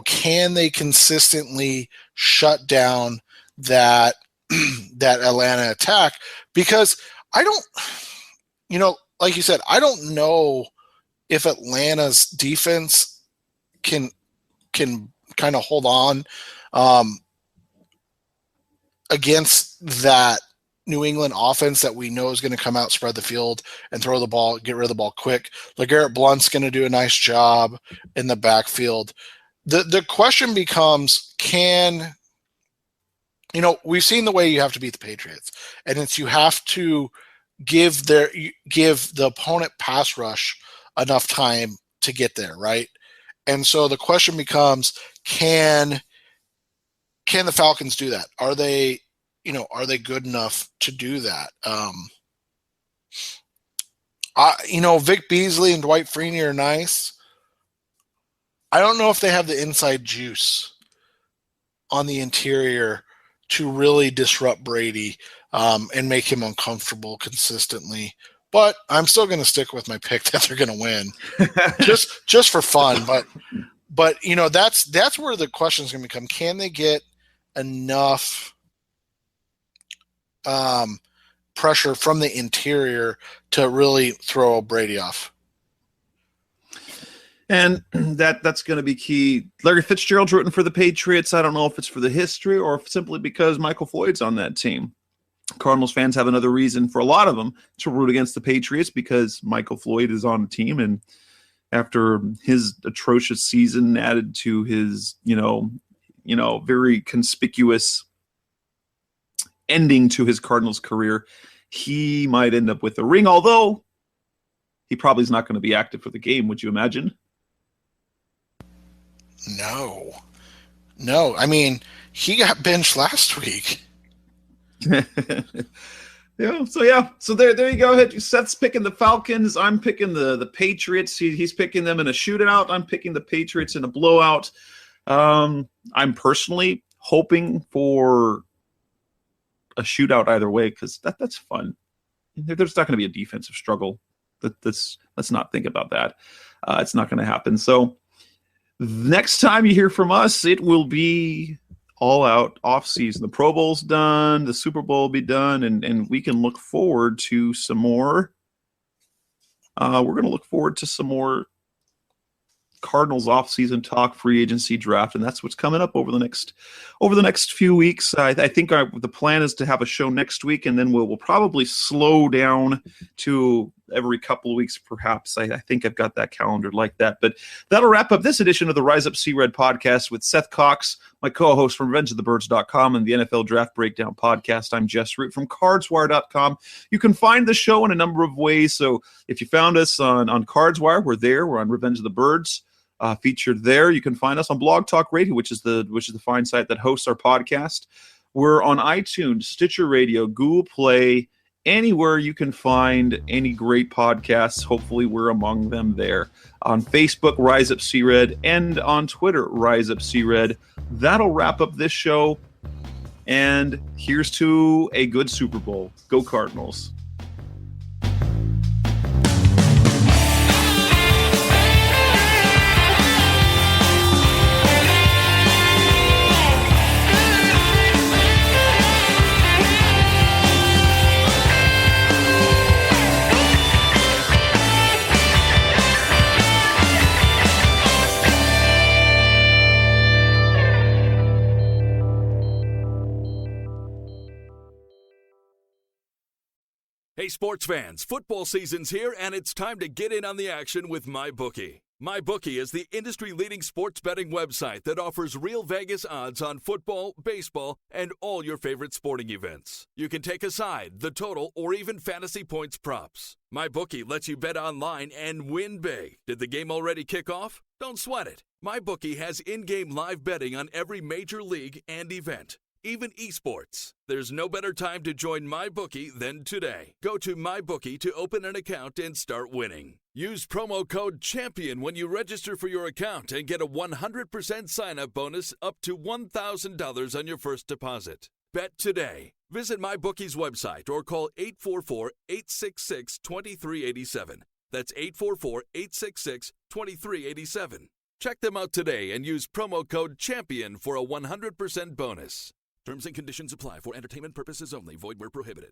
Can they consistently shut down that Atlanta attack? Because I don't, like you said, I don't know if Atlanta's defense can kind of hold on against that New England offense that we know is going to come out, spread the field, and throw the ball, get rid of the ball quick. LeGarrette Blount's going to do a nice job in the backfield. The question becomes, we've seen the way you have to beat the Patriots, and it's you have to give the opponent pass rush enough time to get there, right? And so the question becomes, can the Falcons do that? Are they good enough to do that? Vic Beasley and Dwight Freeney are nice. I don't know if they have the inside juice on the interior to really disrupt Brady and make him uncomfortable consistently. But I'm still going to stick with my pick that they're going to win, just for fun. But that's where the question is going to become: can they get enough pressure from the interior to really throw Brady off? And that's going to be key. Larry Fitzgerald's rooting for the Patriots. I don't know if it's for the history or if simply because Michael Floyd's on that team. Cardinals fans have another reason for a lot of them to root against the Patriots because Michael Floyd is on the team, and after his atrocious season added to his, very conspicuous ending to his Cardinals career, he might end up with a ring, although he probably is not going to be active for the game. Would you imagine? No. I mean, he got benched last week. So there you go. Seth's picking the Falcons. I'm picking the Patriots. He's picking them in a shootout. I'm picking the Patriots in a blowout. I'm personally hoping for a shootout either way because that's fun. There's not going to be a defensive struggle. Let's not think about that. It's not going to happen. So next time you hear from us, it will be all out off season. The Pro Bowl's done, the Super Bowl will be done, and we can look forward to some more. We're going to look forward to some more Cardinals off-season talk, free agency draft, and that's what's coming up over the next few weeks. I think the plan is to have a show next week, and then we'll probably slow down to every couple of weeks, perhaps. I think I've got that calendar like that. But that'll wrap up this edition of the Rise Up Sea Red podcast with Seth Cox, my co-host from RevengeOfTheBirds.com and the NFL Draft Breakdown podcast. I'm Jess Root from CardsWire.com. You can find the show in a number of ways. So if you found us on CardsWire, we're there. We're on Revenge of the Birds. Featured there. You can find us on Blog Talk Radio, which is the fine site that hosts our podcast. We're on iTunes, Stitcher Radio, Google Play, anywhere you can find any great podcasts. Hopefully we're among them there. On Facebook, Rise Up Sea Red, and on Twitter, Rise Up Sea Red. That'll wrap up this show. And here's to a good Super Bowl. Go Cardinals. Hey sports fans, football season's here and it's time to get in on the action with MyBookie. MyBookie is the industry-leading sports betting website that offers real Vegas odds on football, baseball, and all your favorite sporting events. You can take a side, the total, or even fantasy points props. MyBookie lets you bet online and win big. Did the game already kick off? Don't sweat it. MyBookie has in-game live betting on every major league and event, even esports. There's no better time to join MyBookie than today. Go to MyBookie to open an account and start winning. Use promo code CHAMPION when you register for your account and get a 100% sign-up bonus up to $1,000 on your first deposit. Bet today. Visit MyBookie's website or call 844-866-2387. That's 844-866-2387. Check them out today and use promo code CHAMPION for a 100% bonus. Terms and conditions apply for entertainment purposes only. Void where prohibited.